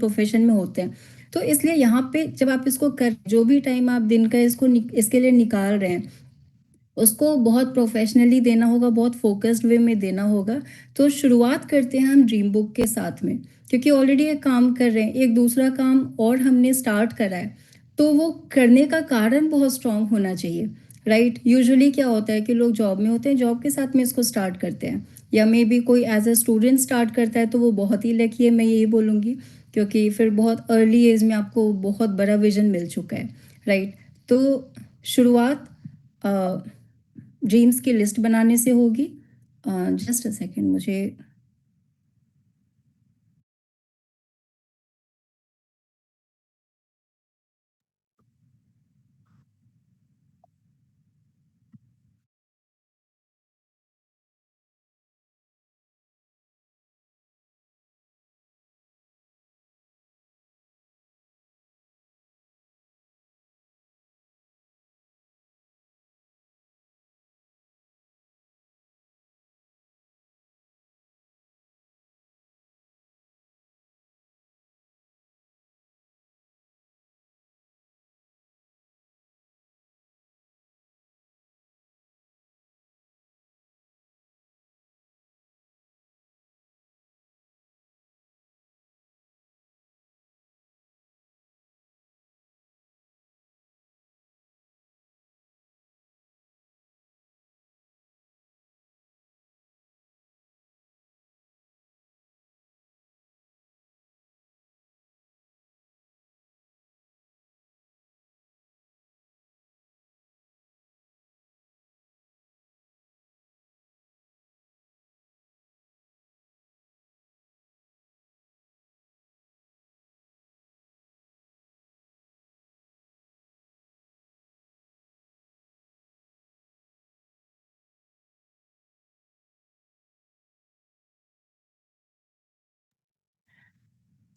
Profession में होते हैं। तो इसलिए यहाँ पे जब आप इसको कर जो भी टाइम आप दिन का इसके लिए निकाल रहे हैं, उसको बहुत प्रोफेशनली देना होगा, बहुत फोकस्ड वे में देना होगा। तो शुरुआत करते हैं हम ड्रीम बुक के साथ में, क्योंकि ऑलरेडी एक काम कर रहे हैं, एक दूसरा काम और हमने स्टार्ट करा है, तो वो करने का कारण बहुत स्ट्रांग होना चाहिए। राइट, यूजुअली क्या होता है कि लोग जॉब में होते हैं, जॉब के साथ में इसको स्टार्ट करते हैं, या मे बी कोई एज अ स्टूडेंट स्टार्ट करता है, तो वो बहुत ही लकी है, मैं यही बोलूँगी, क्योंकि फिर बहुत अर्ली एज में आपको बहुत बड़ा विजन मिल चुका है। राइट, तो शुरुआत ड्रीम्स की लिस्ट बनाने से होगी। जस्ट अ सेकेंड, मुझे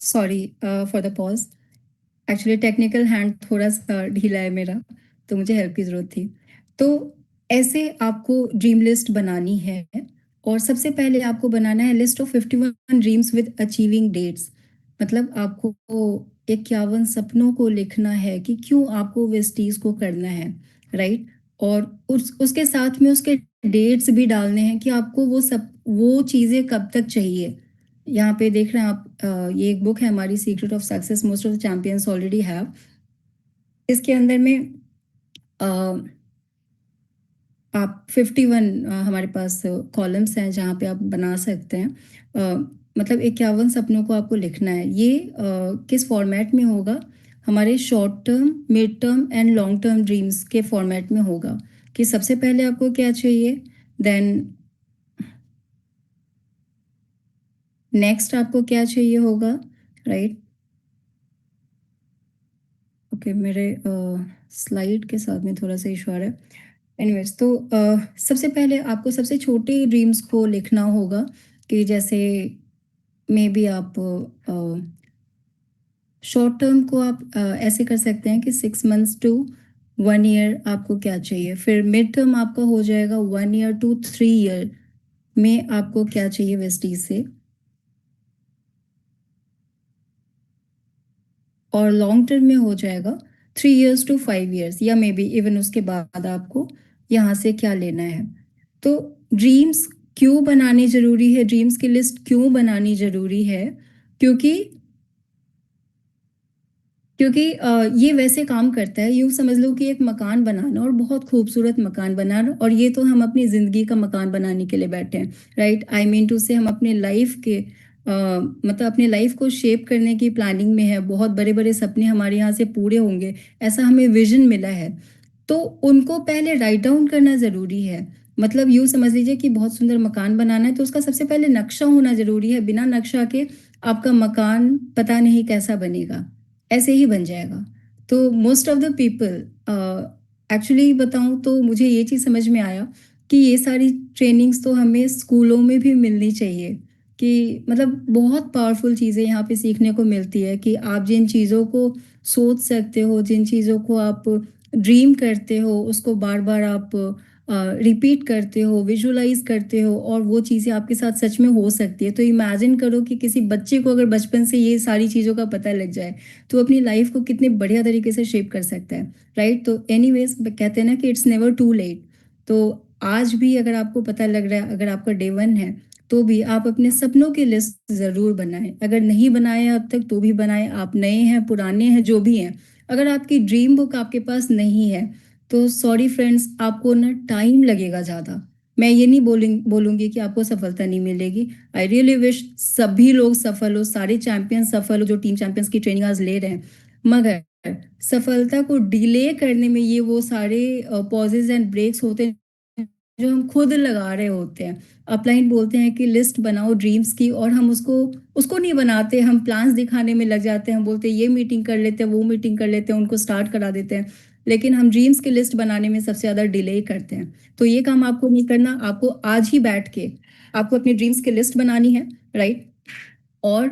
sorry for the pause. Actually technical hand थोड़ा सा ढीला है मेरा, तो मुझे हेल्प की ज़रूरत थी। तो ऐसे आपको ड्रीम लिस्ट बनानी है, और सबसे पहले आपको बनाना है list of 51 dreams with achieving dates. मतलब आपको 51 सपनों को लिखना है कि क्यों आपको वेस्टीज को करना है। राइट, और उसके साथ में उसके डेट्स भी डालने हैं कि आपको वो चीज़ें कब तक चाहिए। यहाँ पे देख रहे हैं आप, ये एक बुक है हमारी, secret of success, most of the champions already have. इसके अंदर में अ, आप 51 हमारे पास कॉलम्स हैं जहाँ पे आप बना सकते हैं। मतलब 51 सपनों को आपको लिखना है। ये किस फॉर्मेट में होगा? हमारे short term, mid term and long term dreams के फॉर्मेट में होगा, कि सबसे पहले आपको क्या चाहिए, देन नेक्स्ट आपको क्या चाहिए होगा। राइट, ओके, मेरे स्लाइड के साथ में थोड़ा सा इशू आ रहा है। एनीवेज, तो सबसे पहले आपको सबसे छोटे ड्रीम्स को लिखना होगा, कि जैसे मे बी आप शॉर्ट टर्म को आप ऐसे कर सकते हैं कि 6 मंथ्स टू 1 ईयर आपको क्या चाहिए। फिर मिड टर्म आपका हो जाएगा 1 ईयर टू 3 ईयर में आपको क्या चाहिए वेस्टीज से। और लॉन्ग टर्म में हो जाएगा 3 इयर्स टू 5 इयर्स, या मे बी इवन उसके बाद आपको यहाँ से क्या लेना है। तो ड्रीम्स क्यों बनाने ज़रूरी है, ड्रीम्स की लिस्ट क्यों बनानी ज़रूरी है? क्योंकि क्योंकि ये वैसे काम करता है, यूँ समझ लो कि एक मकान बनाना, और बहुत खूबसूरत मकान बनाना, और ये तो हम अपनी ज़िंदगी का मकान बनाने के लिए बैठे हैं। राइट, आई मीन टू से हम अपने लाइफ के मतलब अपने लाइफ को शेप करने की प्लानिंग में है, बहुत बड़े बड़े सपने हमारे यहाँ से पूरे होंगे, ऐसा हमें विजन मिला है। तो उनको पहले राइट डाउन करना ज़रूरी है। मतलब यूँ समझ लीजिए कि बहुत सुंदर मकान बनाना है, तो उसका सबसे पहले नक्शा होना ज़रूरी है। बिना नक्शा के आपका मकान पता नहीं कैसा बनेगा, ऐसे ही बन जाएगा। तो most of the people, actually बताऊं तो मुझे ये चीज़ समझ में आया कि ये सारी ट्रेनिंग्स तो हमें स्कूलों में भी मिलनी चाहिए, कि मतलब बहुत पावरफुल चीज़ें यहाँ पे सीखने को मिलती है, कि आप जिन चीज़ों को सोच सकते हो, जिन चीज़ों को आप ड्रीम करते हो, उसको बार बार आप रिपीट करते हो, विजुअलाइज करते हो और वो चीज़ें आपके साथ सच में हो सकती है, तो इमेजिन करो कि किसी बच्चे को अगर बचपन से ये सारी चीज़ों का पता लग जाए तो अपनी लाइफ को कितने बढ़िया तरीके से शेप कर सकता है, राइट। तो एनीवेज कहते हैं ना कि इट्स नेवर टू लेट। तो आज भी अगर आपको पता लग रहा है, अगर आपका डे वन है, तो भी आप अपने सपनों की लिस्ट ज़रूर बनाएं। अगर नहीं बनाए अब तक तो भी बनाएं। आप नए हैं, पुराने हैं, जो भी हैं। अगर आपकी ड्रीम बुक आपके पास नहीं है तो सॉरी फ्रेंड्स, आपको ना टाइम लगेगा ज़्यादा। मैं ये नहीं बोलूँगी कि आपको सफलता नहीं मिलेगी। आई रियली विश सभी लोग सफल हो, सारे चैंपियन सफल हो जो टीम चैंपियंस की ट्रेनिंग आज ले रहे हैं। मगर सफलता को डिले करने में ये वो सारे पॉजेज एंड ब्रेक्स होते हैं जो हम खुद लगा रहे होते हैं। अपलाइन बोलते हैं कि लिस्ट बनाओ ड्रीम्स की, और हम उसको उसको नहीं बनाते, हम प्लान्स दिखाने में लग जाते हैं। हम बोलते हैं ये मीटिंग कर लेते हैं, वो मीटिंग कर लेते हैं, उनको स्टार्ट करा देते हैं, लेकिन हम ड्रीम्स की लिस्ट बनाने में सबसे ज़्यादा डिले करते हैं। तो ये काम आपको नहीं करना। आपको आज ही बैठ के आपको अपनी ड्रीम्स की लिस्ट बनानी है, राइट। और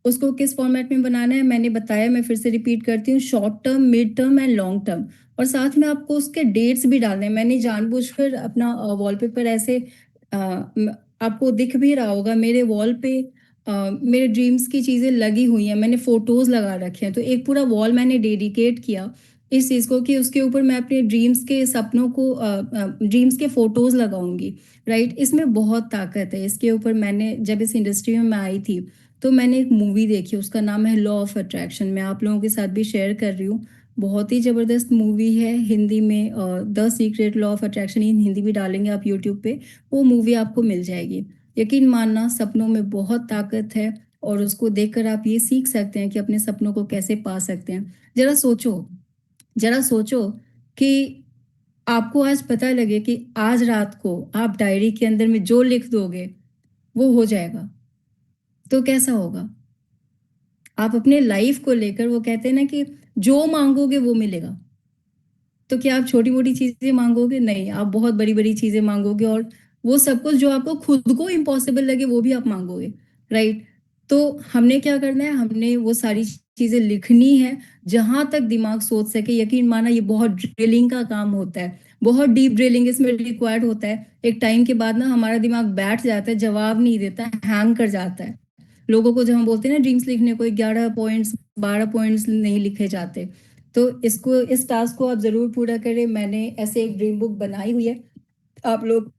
उसको किस फॉर्मेट में बनाना है मैंने बताया, मैं फिर से रिपीट करती हूँ, short term, mid term and long term. और साथ में आपको उसके डेट्स भी डालने हैं। मैंने जानबूझकर अपना वॉलपेपर ऐसे आपको दिख भी रहा होगा मेरे वॉल पे मेरे ड्रीम्स की चीज़ें लगी हुई हैं, मैंने फोटोज़ लगा रखे हैं। तो एक पूरा वॉल मैंने डेडिकेट किया इस चीज़ को कि उसके ऊपर मैं अपने ड्रीम्स के सपनों को ड्रीम्स के फोटोज़ लगाऊंगी, राइट। इसमें बहुत ताकत है। इसके ऊपर मैंने जब इस इंडस्ट्री में मैं आई थी तो मैंने एक मूवी देखी, उसका नाम है लॉ ऑफ अट्रैक्शन। मैं आप लोगों के साथ भी शेयर कर रही हूँ। बहुत ही ज़बरदस्त मूवी है। हिंदी में the secret law of attraction, Hindi भी डालेंगे आप यूट्यूब पे, वो मूवी आपको मिल जाएगी। यकीन मानना, सपनों में बहुत ताकत है और उसको देखकर आप ये सीख सकते हैं कि अपने सपनों को कैसे पा सकते हैं। जरा सोचो, जरा सोचो कि आपको आज पता लगे कि आज रात को आप डायरी के अंदर में जो लिख दोगे वो हो जाएगा, तो कैसा होगा। आप अपने लाइफ को लेकर, वो कहते हैं ना कि जो मांगोगे वो मिलेगा, तो क्या आप छोटी मोटी चीजें मांगोगे? नहीं, आप बहुत बड़ी बड़ी चीजें मांगोगे, और वो सब कुछ जो आपको खुद को इम्पॉसिबल लगे वो भी आप मांगोगे, राइट। तो हमने क्या करना है, हमने वो सारी चीजें लिखनी है जहां तक दिमाग सोच सके। यकीन माना ये बहुत ड्रिलिंग का काम होता है, बहुत डीप ड्रिलिंग इसमें रिक्वायर्ड होता है। एक टाइम के बाद ना हमारा दिमाग बैठ जाता है, जवाब नहीं देता, हैंग कर जाता है। लोगों को जब हम बोलते हैं ना ड्रीम्स लिखने को, 11 पॉइंट्स 12 पॉइंट्स नहीं लिखे जाते। तो इसको, इस टास्क को आप जरूर पूरा करें। मैंने ऐसे एक ड्रीम बुक बनाई हुई है, आप लोग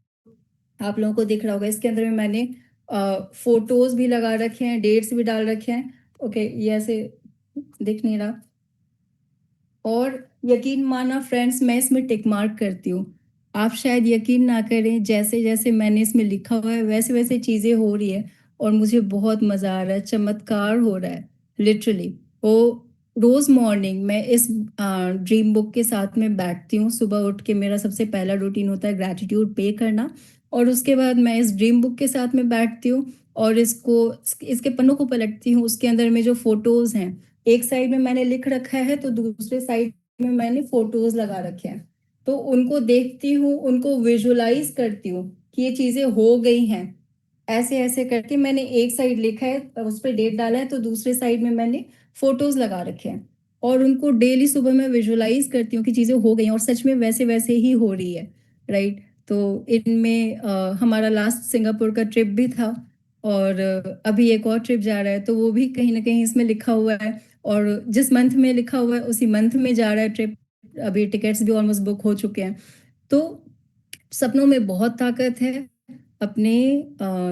आप लोगों को दिख रहा होगा। इसके अंदर में मैंने फोटोज भी लगा रखे हैं, डेट्स भी डाल रखे हैं। ओके, ये ऐसे दिख नहीं रहा। और यकीन माना फ्रेंड्स, मैं इसमें टिक मार्क करती हूँ। आप शायद यकीन ना करें, जैसे जैसे मैंने इसमें लिखा हुआ है वैसे वैसे चीज़ें हो रही है और मुझे बहुत मज़ा आ रहा है, चमत्कार हो रहा है लिटरली। वो रोज़ मॉर्निंग मैं इस ड्रीम बुक के साथ में बैठती हूँ। सुबह उठ के मेरा सबसे पहला रूटीन होता है ग्रैटिट्यूड पे करना, और उसके बाद मैं इस ड्रीम बुक के साथ में बैठती हूँ और इसको, इसके पन्नों को पलटती हूँ। उसके अंदर में जो फोटोज़ हैं, एक साइड में मैंने लिख रखा है तो दूसरे साइड में मैंने फोटोज लगा रखे हैं। तो उनको देखती हूँ, उनको विजुलाइज करती हूँ कि ये चीजें हो गई हैं। ऐसे ऐसे करके मैंने एक साइड लिखा है, उस पर डेट डाला है, तो दूसरे साइड में मैंने फोटोज लगा रखे हैं। और उनको डेली सुबह मैं विजुलाइज करती हूँ कि चीजें हो गई हैं और सच में वैसे वैसे ही हो रही है, राइट। तो इनमें हमारा लास्ट सिंगापुर का ट्रिप भी था, और अभी एक और ट्रिप जा रहा है, तो वो भी कहीं ना कहीं इसमें लिखा हुआ है। और जिस मंथ में लिखा हुआ है उसी मंथ में जा रहा है ट्रिप। अभी टिकट्स भी ऑलमोस्ट बुक हो चुके हैं। तो सपनों में बहुत ताकत है। अपने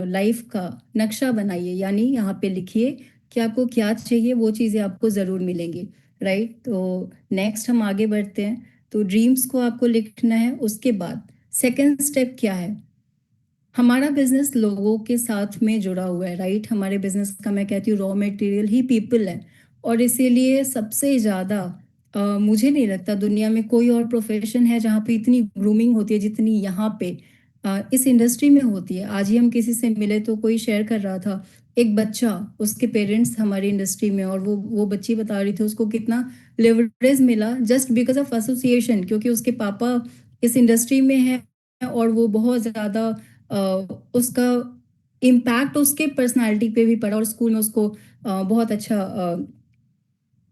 लाइफ का नक्शा बनाइए, यानी यहाँ पे लिखिए कि आपको क्या चाहिए, वो चीज़ें आपको ज़रूर मिलेंगी, राइट। तो नेक्स्ट हम आगे बढ़ते हैं। तो ड्रीम्स को आपको लिखना है। उसके बाद सेकेंड स्टेप क्या है? हमारा बिजनेस लोगों के साथ में जुड़ा हुआ है, राइट। हमारे बिजनेस का, मैं कहती हूँ, रॉ मटेरियल ही पीपल है। और इसीलिए सबसे ज़्यादा मुझे नहीं लगता दुनिया में कोई और प्रोफेशन है जहाँ पे इतनी ग्रूमिंग होती है जितनी यहाँ पे इस इंडस्ट्री में होती है। आज ही हम किसी से मिले तो कोई शेयर कर रहा था, एक बच्चा, उसके पेरेंट्स हमारी इंडस्ट्री में, और वो बच्ची बता रही थी उसको कितना लेवरेज मिला जस्ट बिकॉज ऑफ एसोसिएशन, क्योंकि उसके पापा इस इंडस्ट्री में है और वो बहुत ज़्यादा उसका इम्पैक्ट उसके पर्सनालिटी पे भी पड़ा। और स्कूल में उसको बहुत अच्छा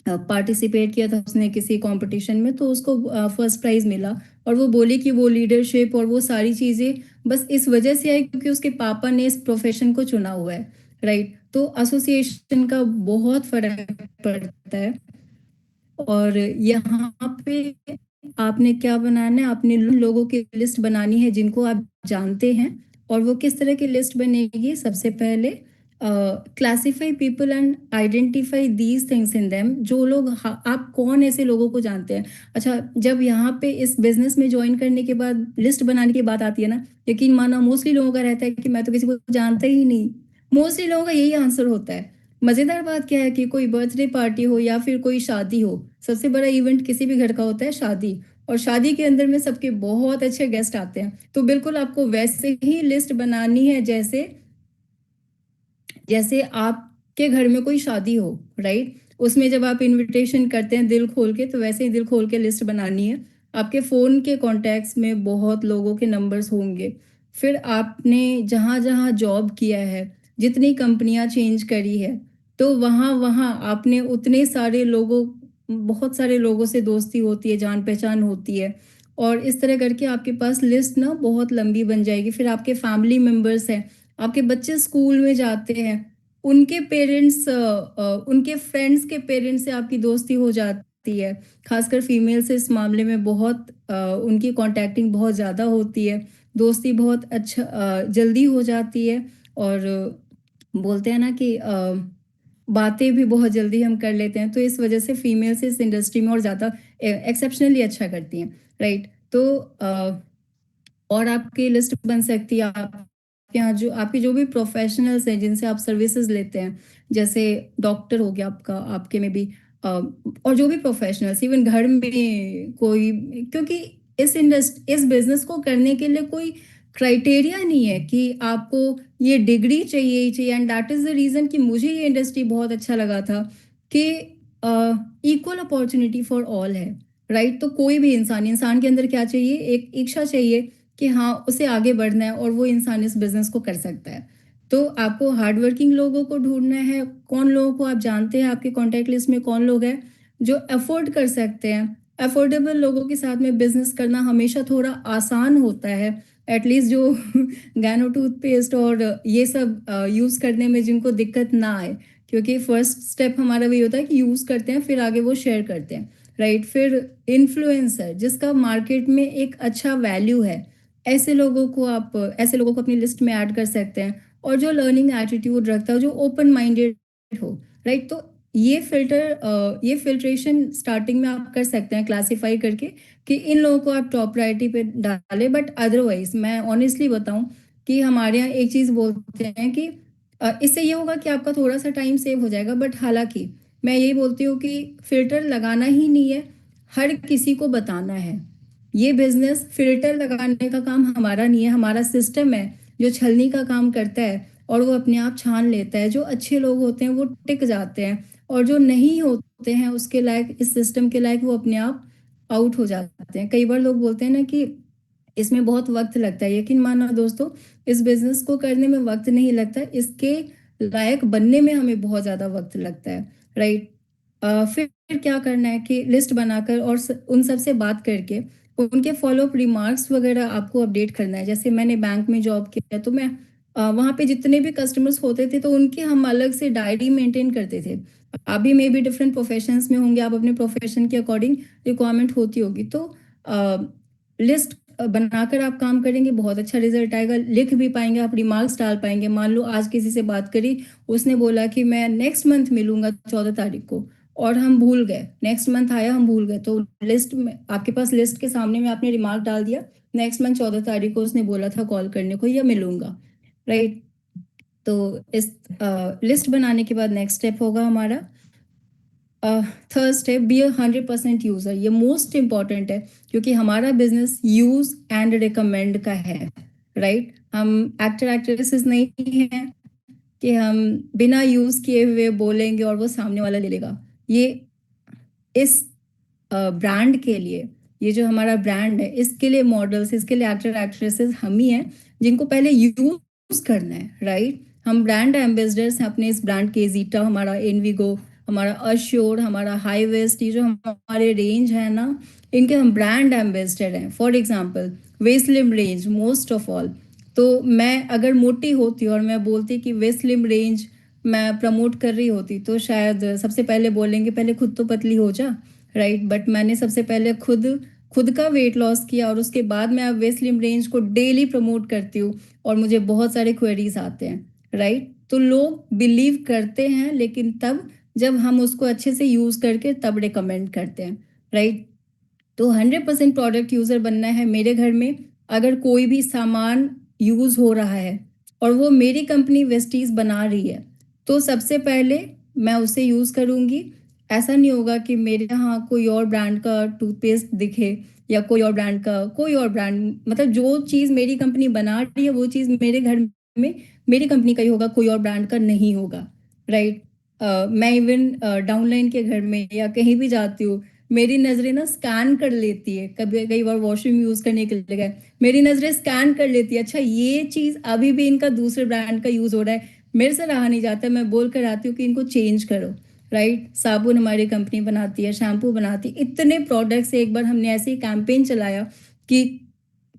पार्टिसिपेट किया था उसने किसी कंपटीशन में, तो उसको फर्स्ट प्राइज मिला। और वो बोले कि वो लीडरशिप और वो सारी चीज़ें बस इस वजह से आई क्योंकि उसके पापा ने इस प्रोफेशन को चुना हुआ है, राइट? तो एसोसिएशन का बहुत फर्क पड़ता है। और यहाँ पे आपने क्या बनाना है, आपने उन लोगों की लिस्ट बनानी है जिनको आप जानते हैं। और वो किस तरह की लिस्ट बनेगी? सबसे पहले classify people and identify these things in them. जो लोग आप कौन ऐसे लोगों को जानते हैं? अच्छा, जब यहाँ पे इस बिजनेस में ज्वाइन करने के बाद लिस्ट बनाने की बात आती है ना, यकीन माना मोस्टली लोगों का रहता है कि मैं तो किसी को जानता ही नहीं। मोस्टली लोगों का यही आंसर होता है। मजेदार बात क्या है कि कोई बर्थडे पार्टी हो या फिर कोई शादी हो, सबसे बड़ा इवेंट किसी भी घर का होता है शादी। और शादी के अंदर में सबके बहुत अच्छे गेस्ट आते हैं, तो बिल्कुल आपको वैसे ही लिस्ट बनानी है जैसे जैसे आपके घर में कोई शादी हो, राइट? उसमें जब आप इनविटेशन करते हैं दिल खोल के, तो वैसे ही दिल खोल के लिस्ट बनानी है। आपके फ़ोन के कॉन्टैक्ट्स में बहुत लोगों के नंबर्स होंगे। फिर आपने जहाँ जहाँ जॉब किया है, जितनी कंपनियां चेंज करी है, तो वहाँ वहाँ आपने उतने सारे लोगों बहुत सारे लोगों से दोस्ती होती है, जान पहचान होती है। और इस तरह करके आपके पास लिस्ट ना बहुत लंबी बन जाएगी। फिर आपके फैमिली मेम्बर्स हैं, आपके बच्चे स्कूल में जाते हैं, उनके पेरेंट्स, उनके फ्रेंड्स के पेरेंट्स से आपकी दोस्ती हो जाती है। खासकर फीमेल से इस मामले में बहुत उनकी कांटेक्टिंग बहुत ज़्यादा होती है, दोस्ती बहुत अच्छा जल्दी हो जाती है। और बोलते हैं ना कि बातें भी बहुत जल्दी हम कर लेते हैं, तो इस वजह से फीमेल्स इस इंडस्ट्री में और ज़्यादा एक्सेप्शनली अच्छा करती हैं, राइट? तो और आपकी लिस्ट बन सकती है आपके यहाँ जो आपके जो भी प्रोफेशनल्स हैं जिनसे आप सर्विसेज लेते हैं, जैसे डॉक्टर हो गया आपका, आपके में भी और जो भी प्रोफेशनल्स इवन घर में कोई, क्योंकि इस बिजनेस को करने के लिए कोई क्राइटेरिया नहीं है कि आपको ये डिग्री चाहिए ही चाहिए। And that is the reason कि मुझे ये इंडस्ट्री बहुत अच्छा लगा था कि इक्वल अपॉर्चुनिटी फॉर ऑल है, राइट? तो कोई भी इंसान के अंदर क्या चाहिए? एक इच्छा चाहिए कि हाँ उसे आगे बढ़ना है और वो इंसान इस बिजनेस को कर सकता है। तो आपको हार्ड वर्किंग लोगों को ढूंढना है। कौन लोगों को आप जानते हैं, आपके कॉन्टैक्ट लिस्ट में कौन लोग हैं जो अफोर्ड कर सकते हैं? अफोर्डेबल लोगों के साथ में बिजनेस करना हमेशा थोड़ा आसान होता है। एटलीस्ट जो गैनो टूथपेस्ट और ये सब यूज़ करने में जिनको दिक्कत ना आए, क्योंकि फर्स्ट स्टेप हमारा वही होता है कि यूज़ करते हैं, फिर आगे वो शेयर करते हैं, राइट? फिर इन्फ्लुएंसर जिसका मार्केट में एक अच्छा वैल्यू है, ऐसे लोगों को अपनी लिस्ट में ऐड कर सकते हैं। और जो लर्निंग एटीट्यूड रखता है, जो ओपन माइंडेड हो, राइट? तो ये फिल्ट्रेशन स्टार्टिंग में आप कर सकते हैं क्लासिफाई करके कि इन लोगों को आप टॉप प्रायोरिटी पे डालें। बट अदरवाइज मैं ऑनेस्टली बताऊं कि हमारे यहाँ एक चीज़ बोलते हैं कि इससे ये होगा कि आपका थोड़ा सा टाइम सेव हो जाएगा, बट हालांकि मैं यही बोलती हूँ कि फिल्टर लगाना ही नहीं है, हर किसी को बताना है। ये बिजनेस फिल्टर लगाने का काम हमारा नहीं है, हमारा सिस्टम है जो छलनी का काम करता है और वो अपने आप छान लेता है। जो अच्छे लोग होते हैं वो टिक जाते हैं, और जो नहीं होते हैं उसके लायक, इस सिस्टम के लायक, वो अपने आप आउट हो जाते हैं। कई बार लोग बोलते हैं ना कि इसमें बहुत वक्त लगता है। यकीन मानो दोस्तों, इस बिजनेस को करने में वक्त नहीं लगता, इसके लायक बनने में हमें बहुत ज़्यादा वक्त लगता है, राइट? फिर क्या करना है कि लिस्ट बनाकर और उन सब से बात करके उनके फॉलोअप रिमार्क्स वगैरह आपको अपडेट करना है। जैसे मैंने बैंक में जॉब किया तो मैं वहाँ पे जितने भी कस्टमर्स होते थे तो उनके हम अलग से डायरी मेंटेन करते थे। अभी मे भी डिफरेंट प्रोफेशंस में होंगे, आप अपने प्रोफेशन के अकॉर्डिंग रिक्वायरमेंट होती होगी, तो लिस्ट बनाकर आप काम करेंगे, बहुत अच्छा रिजल्ट आएगा। लिख भी पाएंगे, आप रिमार्क्स डाल पाएंगे। मान लो आज किसी से बात करी, उसने बोला कि मैं नेक्स्ट मंथ मिलूंगा 14 तारीख को, और हम भूल गए, नेक्स्ट मंथ आया हम भूल गए, तो लिस्ट में आपके पास लिस्ट के सामने में आपने रिमार्क डाल दिया, नेक्स्ट मंथ 14 तारीख को उसने बोला था कॉल करने को या मिलूंगा, राइट? तो इस लिस्ट बनाने के बाद नेक्स्ट स्टेप होगा हमारा थर्ड स्टेप, बी 100% यूजर। ये मोस्ट इंपॉर्टेंट है क्योंकि हमारा बिजनेस यूज एंड रिकमेंड का है, राइट? हम एक्टर एक्ट्रेसेस नहीं हैं कि हम बिना यूज किए हुए बोलेंगे और वो सामने वाला ले लेगा। ये इस ब्रांड के लिए, ये जो हमारा ब्रांड है, इसके लिए मॉडल्स, इसके लिए एक्टर एक्ट्रेसेस हम ही हैं जिनको पहले यूज करना है, राइट? हम ब्रांड एम्बेसडर्स हैं अपने इस ब्रांड के। जीटा हमारा, इनविगो, हमारा अश्योर, हमारा हाई वेस्ट, ये जो हमारे रेंज है ना, इनके हम ब्रांड एम्बेसडर हैं। फॉर एग्जांपल वेस्ट लिम रेंज मोस्ट ऑफ ऑल, तो मैं अगर मोटी होती और मैं बोलती कि वेस्ट लिम रेंज मैं प्रमोट कर रही होती, तो शायद सबसे पहले बोलेंगे पहले खुद तो पतली हो जा, राइट। बट मैंने सबसे पहले खुद खुद का वेट लॉस किया और उसके बाद मैं अब वेस्ट लिम रेंज को डेली प्रमोट करती हूँ और मुझे बहुत सारे क्वेरीज आते हैं, राइट। तो लोग बिलीव करते हैं, लेकिन तब जब हम उसको अच्छे से यूज करके तब रिकमेंड करते हैं, राइट। तो 100% प्रोडक्ट यूजर बनना है मेरे घर में। अगर कोई भी सामान यूज हो रहा है और वो मेरी कंपनी वेस्टीज बना रही है, तो सबसे पहले मैं उसे यूज करूंगी। ऐसा नहीं होगा कि मेरे यहाँ कोई और ब्रांड का टूथपेस्ट दिखे या कोई और ब्रांड का कोई और ब्रांड, मतलब जो चीज़ मेरी कंपनी बना रही है वो चीज़ मेरे घर में मेरी कंपनी का ही होगा, कोई और ब्रांड का नहीं होगा, राइट। मैं इवन डाउनलाइन के घर में या कहीं भी जाती हूँ, मेरी नजरें ना स्कैन कर लेती है। कभी कई बार वॉशरूम यूज करने के लिए गए, मेरी नजरें स्कैन कर लेती है, अच्छा ये चीज अभी भी इनका दूसरे ब्रांड का यूज हो रहा है, मेरे से रहा नहीं जाता, मैं बोल कर आती हूँ कि इनको चेंज करो, राइट। साबुन हमारी कंपनी बनाती है, शैम्पू बनाती है, इतने प्रोडक्ट्स। एक बार हमने ऐसे ही कैंपेन चलाया कि